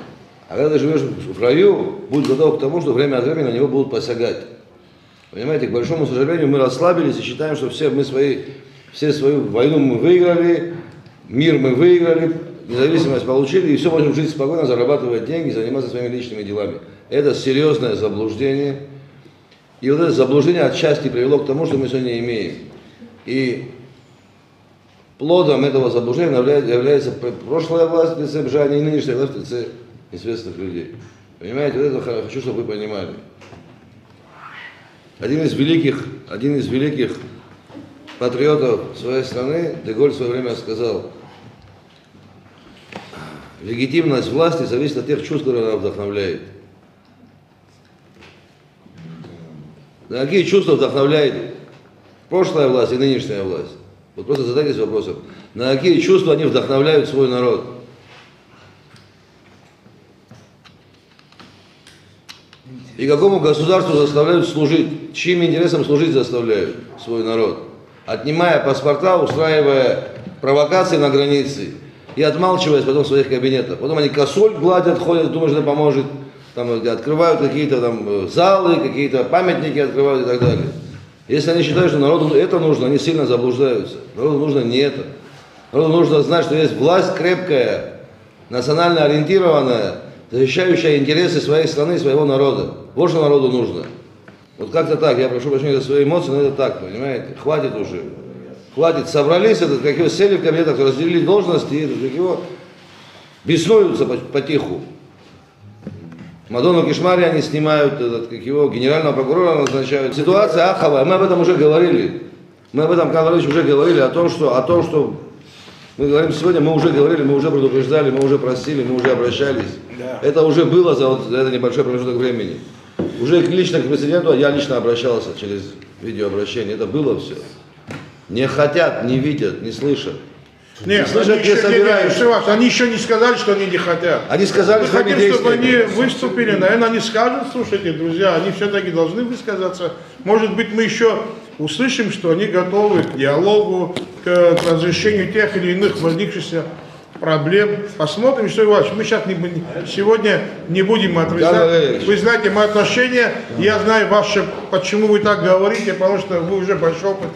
А когда ты живешь в раю, будь готов к тому, что время от времени на него будут посягать. Понимаете, к большому сожалению, мы расслабились и считаем, что все свою войну мы выиграли, мир мы выиграли, независимость получили, и все, можем жить спокойно, зарабатывать деньги, заниматься своими личными делами. Это серьезное заблуждение. И вот это заблуждение отчасти привело к тому, что мы сегодня имеем. И плодом этого заблуждения является прошлая власть в лице Бжани и нынешняя власть в лице известных людей. Понимаете, вот это хочу, чтобы вы понимали. Один из великих патриотов своей страны, де Голль в свое время сказал, легитимность власти зависит от тех чувств, которые она вдохновляет. На какие чувства вдохновляет прошлая власть и нынешняя власть? Вот просто задайтесь вопросом, на какие чувства они вдохновляют свой народ? И какому государству заставляют служить, чьим интересам служить заставляют свой народ? Отнимая паспорта, устраивая провокации на границе и отмалчиваясь потом в своих кабинетах. Потом они косоль гладят, ходят, думают, что это поможет. Там открывают какие-то там залы, какие-то памятники открывают и так далее. Если они считают, что народу это нужно, они сильно заблуждаются. Народу нужно не это. Народу нужно знать, что есть власть крепкая, национально ориентированная, защищающая интересы своей страны, своего народа. Вот что народу нужно. Вот как-то так, я прошу прощения за свои эмоции, но это так, понимаете? Хватит уже. Хватит. Собрались, как его сели в кабинетах, разделили должности, и как его беснуются потиху. Мадонну Кишмари они снимают, как его генерального прокурора назначают. Ситуация аховая, мы об этом уже говорили. Мы об этом, Каларович, уже говорили, о том, что мы говорим сегодня, мы уже говорили, мы уже предупреждали, мы уже просили, мы уже обращались. Да. Это уже было за это небольшой промежуток времени. Уже лично к президенту, я лично обращался через видеообращение, это было все. Не хотят, не видят, не слышат. Нет, они еще не сказали, что они не хотят. Они сказали, что хотим, чтобы они выступили. Наверное, они скажут, слушайте, друзья, они все-таки должны высказаться. Может быть, мы еще услышим, что они готовы к диалогу, к разрешению тех или иных возникшихся проблем. Посмотрим, что Иванович, мы сейчас сегодня не будем отрицать. Вы знаете, мои отношения, я знаю ваше, почему вы так говорите, потому что вы уже большой опыт.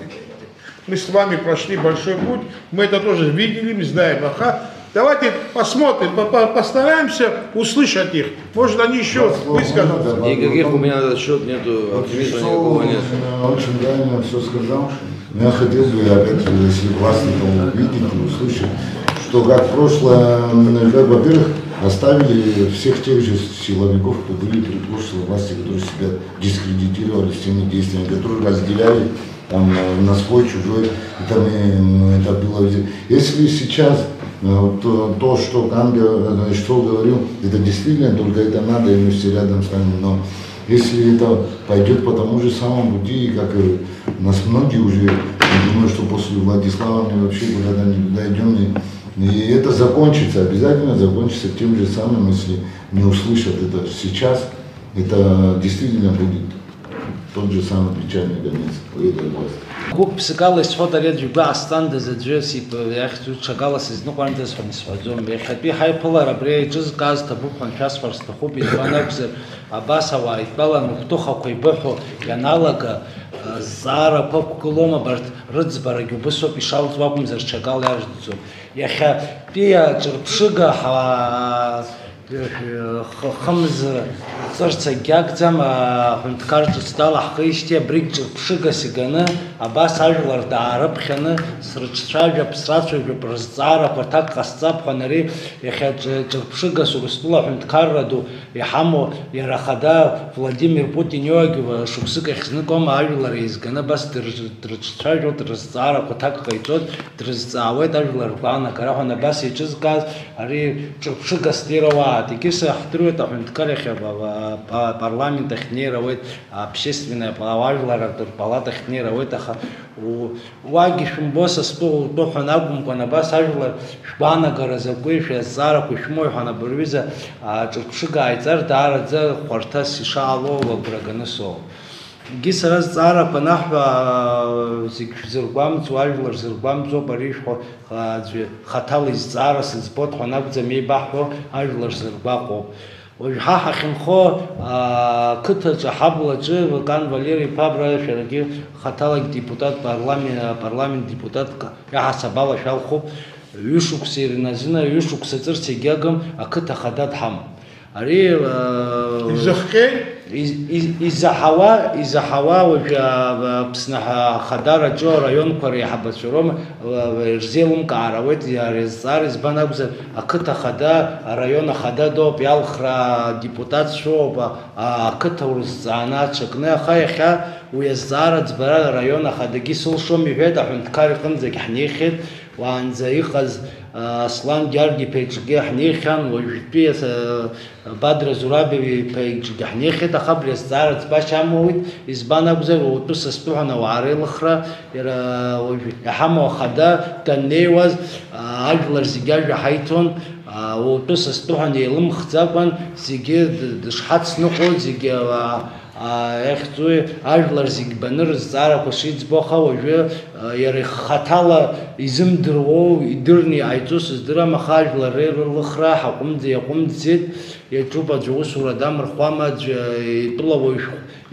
Мы с вами прошли большой путь, мы это тоже видели, мы знаем. Давайте посмотрим, постараемся услышать их. Может, они еще выскажутся. Никаких у меня на этот счет нету, оптимизма никакого нет. Очень правильно все сказал. Я хотел бы, опять же, если классно увидеть и услышать, что как прошлое, во-первых, оставили всех тех же силовиков, кто были при прошлой власти, которые себя дискредитировали всеми действиями, которые разделяли там, на свой, чужой, там, это было везде. Если сейчас то, что Канга что говорил, это действительно, только это надо, и мы все рядом с нами, но если это пойдет по тому же самому пути, как и нас многие уже, я думаю, что после после Владислава мы вообще куда-то не дойдем. И это закончится, обязательно закончится тем же самым, если не услышат это сейчас, это действительно будет тот же самый печальный конец по этой власти. Гук псикала исхода ред юга астанда за джеси яхту чагала сезну квантес фонсфазом бехапи хайпла рабре джз газ табу кончас фарста хуби банакс абасава итбала нухтуха койбохо яналага зара попкулома барт рыцбара губсо пишал звакум за чагал яждзо яха пия чрпшига ха خمس صرت جاكتم كنت كارت استال حقيشتي بريك بشجع سجنة عباس عجلر دعرب خنا صرت شاجع بسرعة برزارة كتاك قصاب خنري يخد بشجع سوستلا كنت كاردو يحمو يرخدا فلاديمير بوتين يوجي وشوكسك خنكم عجلر يزجنا بس ترشاجع ترزارة كتاك قيتود ترزعوات عجلر قانا كراهنا بس يجز كاز أري بشجع ستيروا تكيس احتروت عند كارخ парламент хнеровит общественная палата палата хнеровит аха у вагишм босса стол то ханабум канабас ажла шбана гаразакуй шазара кушмой хана бурвиза чукшига айцар дарадза хвартас шало браганасо гисараз цара панахва зиргвам цважлар зиргвам цо париж хатал из цара сбот ханабза мебахо ажлар зиргвако وجحها خنخو كتج حبلج كان فاليري بابرا شرقي خطالك ديبوتات парламент депутат я حسابالا شالخو يوشوك سيرنازنا يوشوك ستر سيجاغم اكتا خدات حم اري из-за хава بسنح خدارة جو رayон كوري حبت شروم رزيلم كعراويت يا رزار زبانابز اكتا خدا رayон خدا دو بيالخرا депутат شو اكتا ورزانات شكنا خايخا ويزار زبرا رayон خداكي سولشو ميفيدا حنت كارقن زي حنيخت وان زي قز Аслан Георгий Пейджге Хнихан وجبي بدر زرابي Пейджге Хнихет خبر الزارت باشامويت إزبانا بزر وتوس استوحنا وعري الأخرى يحمو خدا تنيوز أجلر زجاج حيتون وتوس استوحنا يلم خزابن زجير دشحات سنقول زجير اختوي أجلر زج بنر الزارة كشيت بخا وجو يري خطالة يزم درو يدرني عيتوس الدرا مخاجل رير الأخرى حكم زي يقوم زيد يتوبا جوس ولا مرخوامة يطلبوا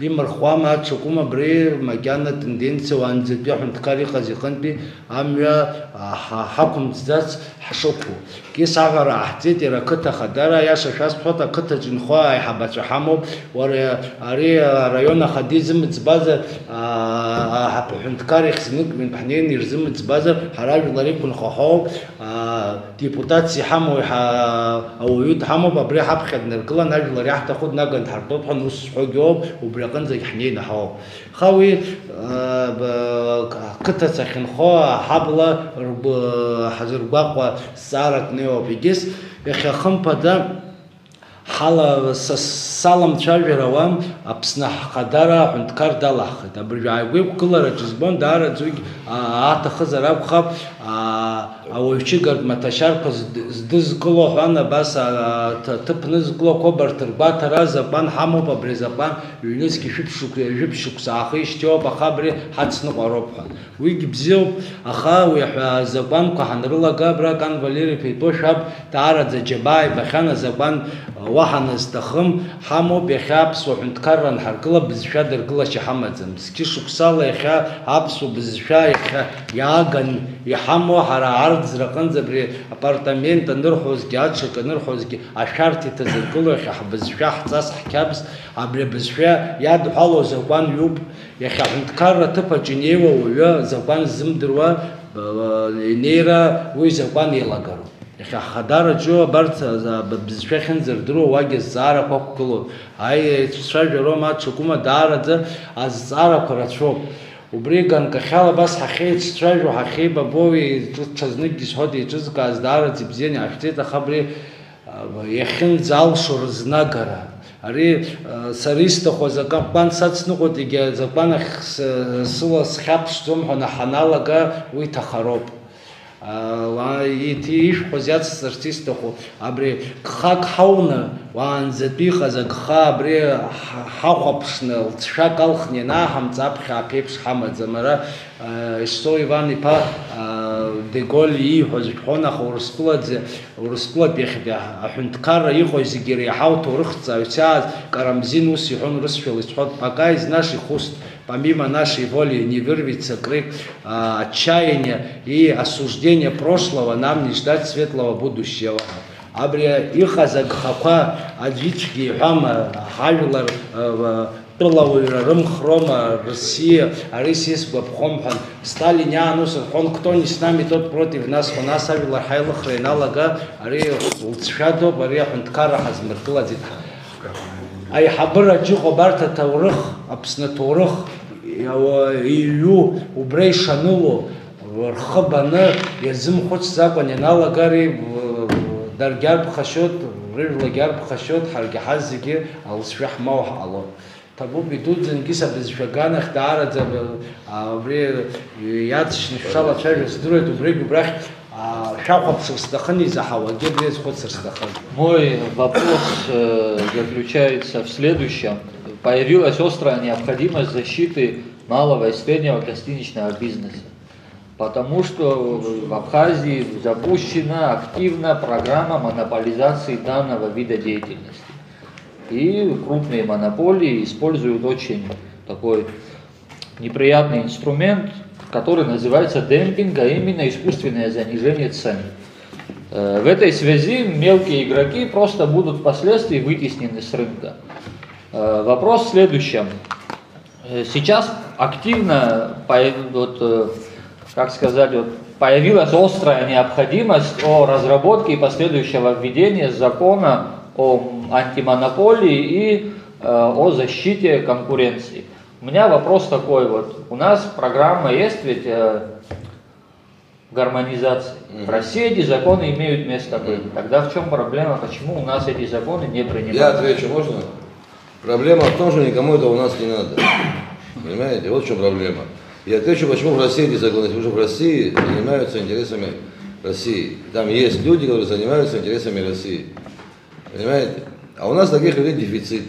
يمرخوامة شكومة بري مكانة تندنس وانزل بيحن تكاري قزيقن بي أميا حكم زات حشوكو كيس عغر أحتيت يرا كتا خدارا يا شاس بحطة كتا جنخوا يحبت شحمو ورا أري رayون خديزم تبازر حبحن تكاري خسنك من بحنين يرزم تبازر حراج ضريب كن خحو ديبوتات سيحمو أو يود حمو ببري حبخد نركلا نجل ريح تاخد نجن حرطوب حنوس حجوب وبريقن زي حنين حو خوي كتا سخن خو حبلا حزر باقوا سارك نيو بيجس يخي خمبدا حالا سالم تشاجروام أبسنح قدرة عند كاردالخ تبرجعيب كل رجزبون دار زوج أتخذ ربخب أو يشجر متشارك زدز كله أنا بس تبنز كله كبر تربات رازبان حمو ببرزبان يونسكي جب شوك ساخيش جو بخبري حدثنا قربها ويجي بزيوب أخا ويحزبان كهنرلا قبرة كان فاليري في توشاب تعرض جباي بخانة زبان واحد استخم حمو بخابس وحنت كرن حركلا بزشا دركلا شحمزم سكيشو كسالة يخا عبسو بزشا يخا ياغن يحمو حرا عرض زرقن زبري ابارتامنت نرخوز جاتشك نرخوز اشارتي تزركلو يخا بزشا حساس حكابس عبري بزشا ياد حالو زبان يوب يخا حنت كرة تبا جنيوة ويا زبان زمدروا نيرا وي زبان يلاغرو يا خدار جو برت بزفخن زردرو واجي زارا كوكلو هاي تشاجرو ما تشكوما دار از زارا كراتشوب وبريغان كخاله بس حخيت تشاجو حخيبه بوي تشزنيكس هودي تشزك از دار تبزيني اختي خبري يخن زال شرزناغرا ари саристохо закапан сацнугот иге закпанах сыла схапшдом хона ханалага уи тахароп итиш хозяц артистохо абри кхак хауна ван зетбиха закха абри хахапшна шакалхне на хамцапха пепш хамадзамара что Иван ипа деголь ихоз хонах урскуладзе урскулад бехбя ахунткара ихоз гири хаут урхца уся карамзинус ихон русфел исход пока из наших уст помимо нашей воли не вырвется крик отчаяния и осуждения прошлого, нам не ждать светлого будущего. Абри ихазак хаква адвички хама хайлар Пылауирым хрома Россия, Арисис Бабхомхан, Сталинянус, он кто не с нами, тот против нас, у нас авила хайла хрейналага, Ари Улцшадо, Бария Хунткара Хазмертуладит. Ай Хабара Джухо Барта Таурах, Апснатурах, Илю, Убрей Шанулу, Вархабана, Язым Хоч Законеналагари, Даргяр Пхашот, Ривлагяр Пхашот, Харгихазиги, Алсвях Маухало. Табу бедут зенгиса без шаганах даарадзе абри ядшни шала чай сдует убрег брах шахапсырстахани захава гебрез хотсырстахан. Мой вопрос заключается в следующем. Появилась острая необходимость защиты малого и среднего гостиничного бизнеса, потому что в Абхазии запущена активная программа монополизации данного вида деятельности. И крупные монополии используют очень такой неприятный инструмент, который называется демпинг, а именно искусственное занижение цен. В этой связи мелкие игроки просто будут впоследствии вытеснены с рынка. Вопрос в следующем. Сейчас активно появилась острая необходимость о разработке и последующего введения закона о антимонополии и о защите конкуренции. У меня вопрос такой вот. У нас программа есть ведь гармонизации. В России эти законы имеют место быть. Тогда в чем проблема? Почему у нас эти законы не принимаются? Я отвечу, можно? Проблема в том, что никому это у нас не надо. Понимаете? Вот в чем проблема. Я отвечу, почему в России эти законы. Потому что в России занимаются интересами России. Там есть люди, которые занимаются интересами России. Понимаете? А у нас таких людей дефицит.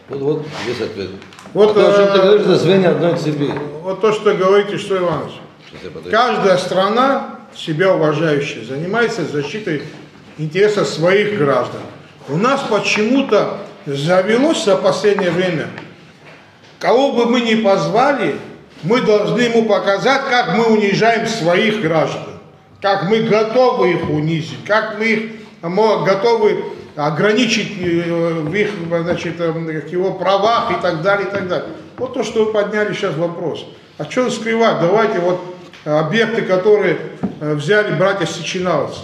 Вот весь ответ. Вот, то, что ты говоришь, это звенья одной цепи. Вот то, что говорите, что Иванович. Каждая страна, себя уважающая, занимается защитой интересов своих граждан. У нас почему-то завелось за последнее время, кого бы мы ни позвали, мы должны ему показать, как мы унижаем своих граждан, как мы готовы их унизить, как мы их готовы ограничить в их, значит, его правах и так далее, и так далее. Вот то, что вы подняли сейчас вопрос. А что скрывать? Давайте вот объекты, которые взяли братья Сеченовцы.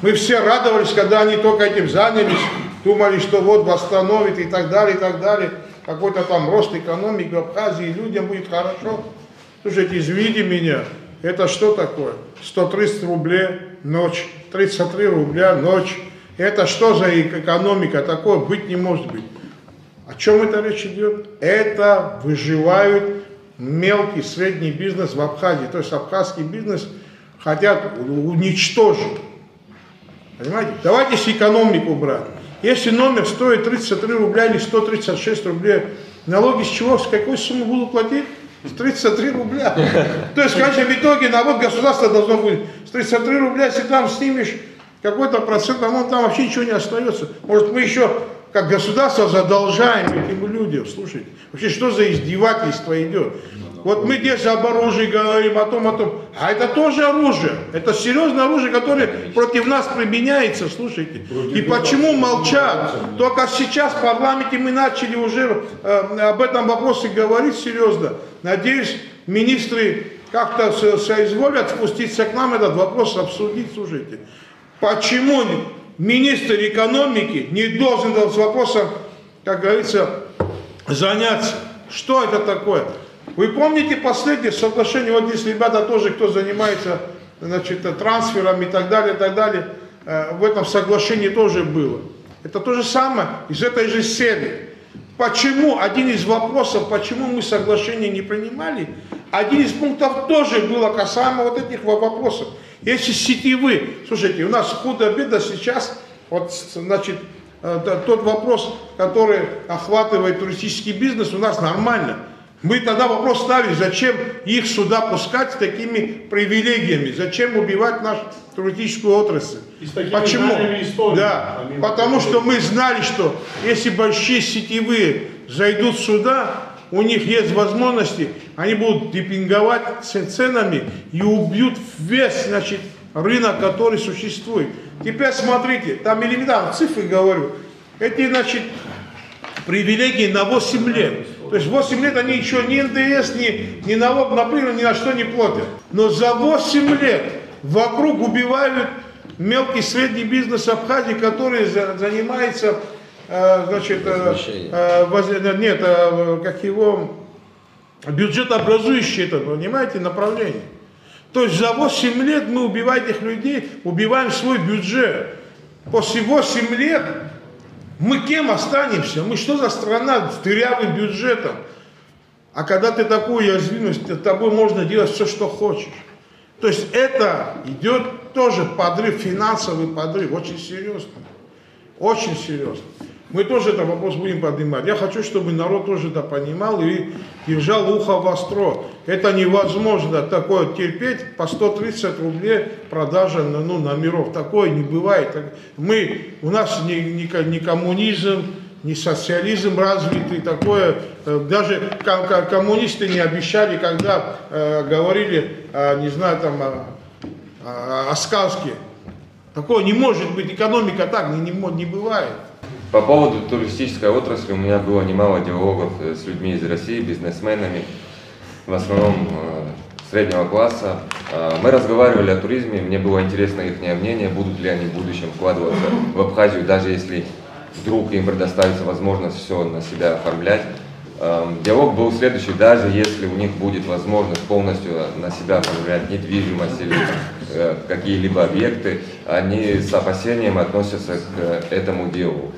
Мы все радовались, когда они только этим занялись, думали, что вот восстановит и так далее, и так далее. Какой-то там рост экономики в Абхазии, людям будет хорошо. Слушайте, извините меня, это что такое? 130 рублей ночь, 33 рубля ночь. Это что за экономика? Такое быть не может быть. О чем это речь идет? Это выживают мелкий, средний бизнес в Абхазии. То есть абхазский бизнес хотят уничтожить. Понимаете? Давайте с экономику брать. Если номер стоит 33 рубля или 136 рублей, налоги с чего, с какой суммы будут платить? С 33 рубля. То есть в конечном итоге налог государства должно быть с 33 рубля, если там снимешь какой-то процент, там вообще ничего не остается. Может, мы еще как государство задолжаем этим людям. Слушайте, вообще что за издевательство идет? Вот мы здесь об оружии говорим, о том. А это тоже оружие. Это серьезное оружие, которое против нас применяется, слушайте. И почему молчат? Только сейчас в парламенте мы начали уже об этом вопросе говорить серьезно. Надеюсь, министры как-то соизволят спуститься к нам этот вопрос обсудить, слушайте. Почему министр экономики не должен с вопросом, как говорится, заняться? Что это такое? Вы помните последнее соглашение, вот здесь ребята тоже, кто занимается, значит, трансфером и так далее, в этом соглашении тоже было. Это то же самое из этой же серии. Почему, один из вопросов, почему мы соглашение не принимали, один из пунктов тоже было касаемо вот этих вопросов. Если сетевые, слушайте, у нас худо-бедно сейчас, вот, значит, тот вопрос, который охватывает туристический бизнес, у нас нормально. Мы тогда вопрос ставили, зачем их сюда пускать с такими привилегиями, зачем убивать нашу туристическую отрасль. Почему? Да, потому что мы знали, что если большие сетевые зайдут сюда, у них есть возможности, они будут демпинговать ценами и убьют весь, значит, рынок, который существует. Теперь смотрите, там элементарно цифры говорю, эти, значит, привилегии на 8 лет. То есть 8 лет они еще ни НДС, ни налог на прибыль, ни на что не платят. Но за 8 лет вокруг убивают мелкий и средний бизнес Абхазии, который занимается, значит, как его, бюджетообразующее, это, понимаете, направление. То есть за 8 лет мы убиваем этих людей, убиваем свой бюджет. После 8 лет мы кем останемся? Мы что за страна с дырявым бюджетом? А когда ты такую уязвимость, с тобой можно делать все, что хочешь. То есть это идет тоже подрыв, финансовый подрыв, очень серьезно. Очень серьезно. Мы тоже этот вопрос будем поднимать. Я хочу, чтобы народ тоже это понимал и держал ухо востро. Это невозможно такое терпеть по 130 рублей продажа номеров. Такое не бывает. У нас не коммунизм, не социализм развитый. Такое, даже коммунисты не обещали, когда говорили, не знаю, там, о сказке. Такое не может быть. Экономика так не бывает. По поводу туристической отрасли у меня было немало диалогов с людьми из России, бизнесменами, в основном среднего класса. Мы разговаривали о туризме, мне было интересно их мнение, будут ли они в будущем вкладываться в Абхазию, даже если вдруг им предоставится возможность все на себя оформлять. Диалог был следующий: даже если у них будет возможность полностью на себя оформлять недвижимость или какие-либо объекты, они с опасением относятся к этому делу.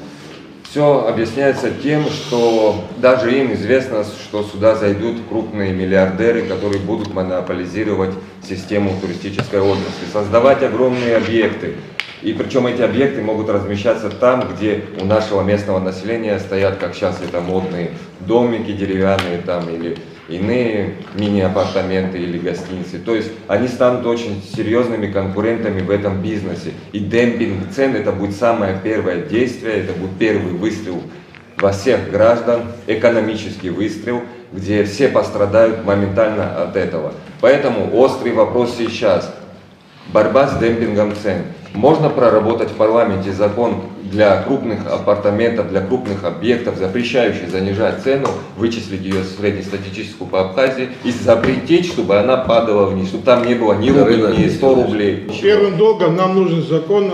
Все объясняется тем, что даже им известно, что сюда зайдут крупные миллиардеры, которые будут монополизировать систему туристической отрасли, создавать огромные объекты. И причем эти объекты могут размещаться там, где у нашего местного населения стоят, как сейчас это модные домики деревянные там, или иные мини-апартаменты или гостиницы. То есть они станут очень серьезными конкурентами в этом бизнесе. И демпинг цен — это будет самое первое действие, это будет первый выстрел во всех граждан, экономический выстрел, где все пострадают моментально от этого. Поэтому острый вопрос сейчас — борьба с демпингом цен. Можно проработать в парламенте закон для крупных апартаментов, для крупных объектов, запрещающий занижать цену, вычислить ее среднестатистическую по Абхазии и запретить, чтобы она падала вниз, чтобы там не было ни рублей, ни 100 рублей. Первым долгом нам нужен закон,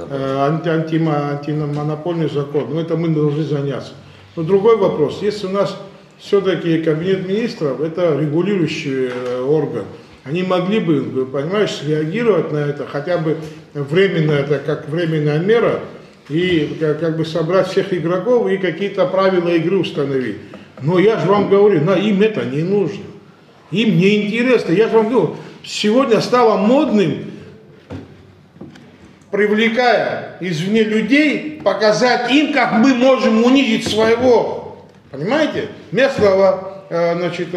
антимонопольный закон. Но это мы должны заняться. Но другой вопрос. Если у нас все-таки кабинет министров, это регулирующий орган, они могли бы, понимаешь, реагировать на это, хотя бы временно, это как временная мера, и как бы собрать всех игроков и какие-то правила игры установить. Но я же вам говорю, им это не нужно. Им не интересно. Я же вам говорю, сегодня стало модным, привлекая извне людей, показать им, как мы можем унизить своего, понимаете, местного, значит,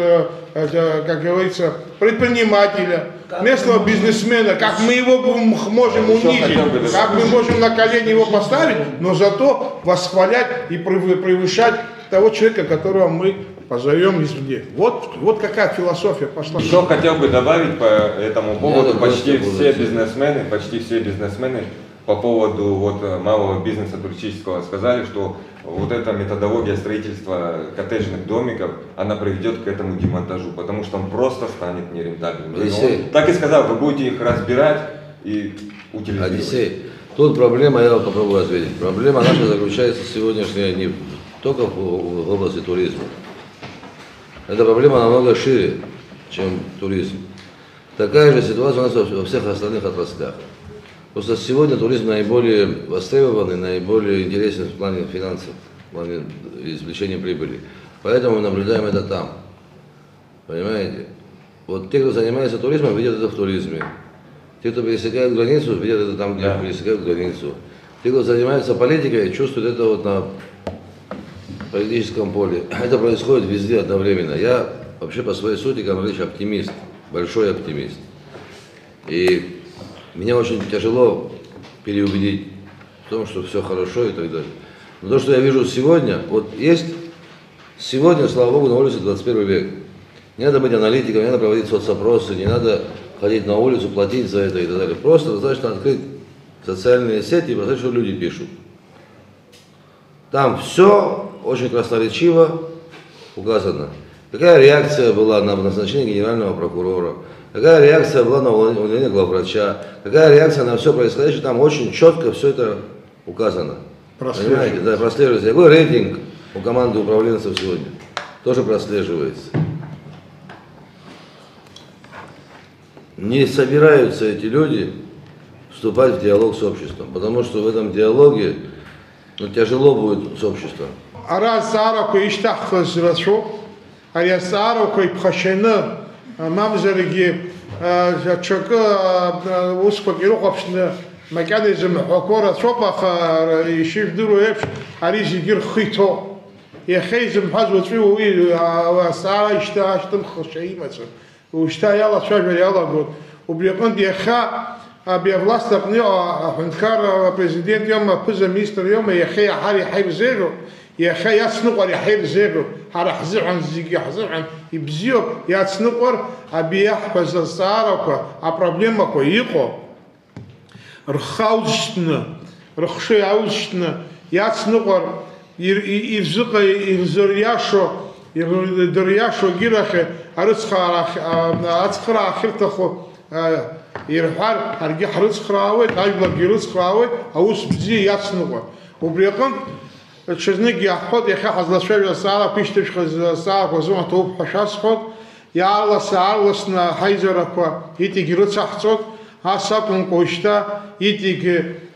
как говорится, предпринимателя, местного бизнесмена, как мы его можем унизить, как мы можем на колени его поставить, но зато восхвалять и превышать того человека, которого мы позовем извне. Вот какая философия пошла. Еще хотел бы добавить по этому поводу, почти все бизнесмены по поводу малого бизнеса туристического сказали, что вот эта методология строительства коттеджных домиков, она приведет к этому демонтажу, потому что он просто станет нерентабельным. Так и сказал, вы будете их разбирать и утилизировать. Одиссей, тут проблема, я попробую ответить. Проблема наша заключается сегодняшняя не только в области туризма. Эта проблема намного шире, чем туризм. Такая же ситуация у нас во всех остальных отраслях. Просто сегодня туризм наиболее востребованный, наиболее интересен в плане финансов, в плане извлечения прибыли. Поэтому мы наблюдаем это там. Понимаете? Вот те, кто занимается туризмом, видят это в туризме. Те, кто пересекает границу, видят это там, где пересекают границу. Те, кто занимается политикой, чувствуют это вот на политическом поле. Это происходит везде одновременно. Я вообще по своей сути, как говоришь, оптимист, большой оптимист. И меня очень тяжело переубедить в том, что все хорошо и так далее. Но то, что я вижу сегодня, вот есть сегодня, слава богу, на улице 21 век. Не надо быть аналитиком, не надо проводить соцопросы, не надо ходить на улицу, платить за это и так далее. Просто достаточно открыть социальные сети и посмотреть, что люди пишут. Там все очень красноречиво указано. Какая реакция была на назначение генерального прокурора, какая реакция была на увольнение главврача, какая реакция на все происходящее, там очень четко все это указано. Понимаете? Да, прослеживается. Какой рейтинг у команды управленцев сегодня? Тоже прослеживается. Не собираются эти люди вступать в диалог с обществом, потому что в этом диалоге тяжело будет с обществом. Ариасаарақәа иԥхашьаны мамзаргьы ҽакы усқәак ирыхәаԥшны макьана изымҳәақәо рацәоуп, аха ишыжәдыруа еиԥш ари зегьы рхы иҭоуп. Иахьа изымҳәаз уаҵәы уи асаара ашьҭымхшьа имаӡам. Ушьҭа иалацәажәара иалагоит. Убри аҟнытә иахьа абри авласт аҟны аҳәынҭқар апрезидент иоума, аԥыза-министр иоума, иахьа иаҳа ирзеиӷьуп. Иахьа иацныҟәар иаҳа ирзеиӷьуп. Ҳара ҳзыҳәан зегьы ҳзыҳәан ибзиоуп иацныҟәар абри иаҳҳәаз азҵаарақәа, апроблемақәа иҟоу рхы аузшьҭны, рыхшыҩ аузшьҭны иацныҟәар ирзыриашо егьирахь ацхыраара ахьырҭаху ирҳәар, ҳаргьы ҳрыцхраауеит, ажәларгьы ирыцхраауеит, аус бзиа иацныҟәар. Убри аҟнытә ҽазныкгьы иаҳҳәоит, иахьа ҳазлацәажәо азҵаарақәа ишьҭыбжьҟа азҵаарақәа рзыҳәан ҭоуп ҳәа шәасҳәоит, иаарлас-аарласны ҳаизарақәа иҵегь рыцаҳҵоит, ас акәымкәа уажәшьҭа иҵегь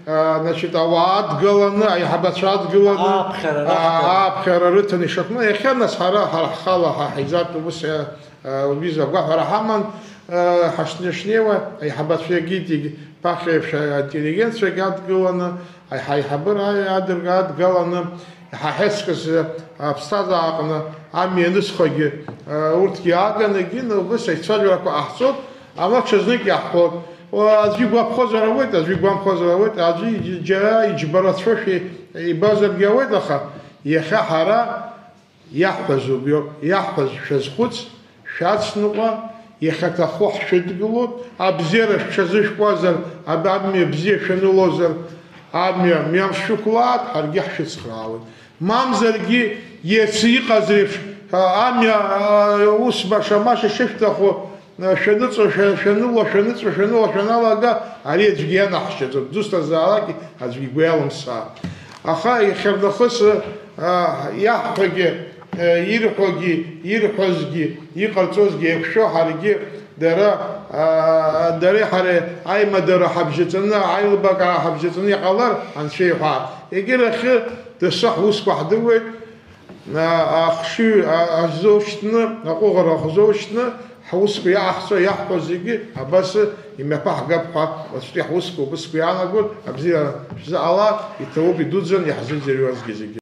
ауаа адгыланы, аиҳабацәа адгыланы, ааԥхьара рыҭаны ишакны, иахьа нас ҳара ҳхала ҳаизартә ус ҩыза агәаҳәара ҳаман, ҳашнеишнеиуа аиҳабацәагьы иҵегь ԥахьеиԥш аинтеллигенциагьы адгыланы, аиҳабыра адгаланы, ҳахьеҵкыз аԥсҭазаараҟны амҩа анысхагьы урҭгьы ааганы егьины убыс аицәажәарақәа ҟаҳҵоит, ала ҽазнык иаҳҳәоит. Аӡәы игәаԥхозар ауеит, аӡәы игәамԥхозар ауеит, аӡәы џьара иџьбарацәоушәа ибазаргьы ауеит, аха иахьа ҳара иаҳҳәазоуп иоуп, иаҳҳәаз шәазхәыц, шәацныҟәа, иахьаҭаху ҳшәыдгылоит, абзиара шәҽазышәкуазар, амҩа бзиа шәанылозар, амҩа мҩамш шәықәлаат, ҳаргьы ҳшәыцхраауеит. Мамзаргьы иацы иҟаз реиԥш амҩа ус баша-маша шышәҭаху шәаныҵо, шәаныло, шәаналага, ари аӡәгьы ианаҳшьаӡом, дузҭазаалак аӡәгьы игәы иалымсаап. Аха иахьарнахыс иаҳҳәагьы, ирҳәозгьы, иҟарҵозгьы еиқәшәо ҳаргьы дареи ҳареи аимадара ҳабжьаҵаны, аилыбакара ҳабжьаҵаны иҟалар анцәа иҳәаар. Егьирахьы дасу ҳусқәа ҳдыруеит, ахшыҩ азоушьҭны, аҟәыӷара ҳзоушьҭны, ҳусқәа иааҳхцо, иаҳҳәо зегьы абас имҩаԥа ҳгап ҳәа уаҵәтәи ҳусқәа убысқәа иаанагоит, абзиара шәзаҟалар, иҭауп идуӡӡан иаҳзыӡырҩуазгьы зегьы.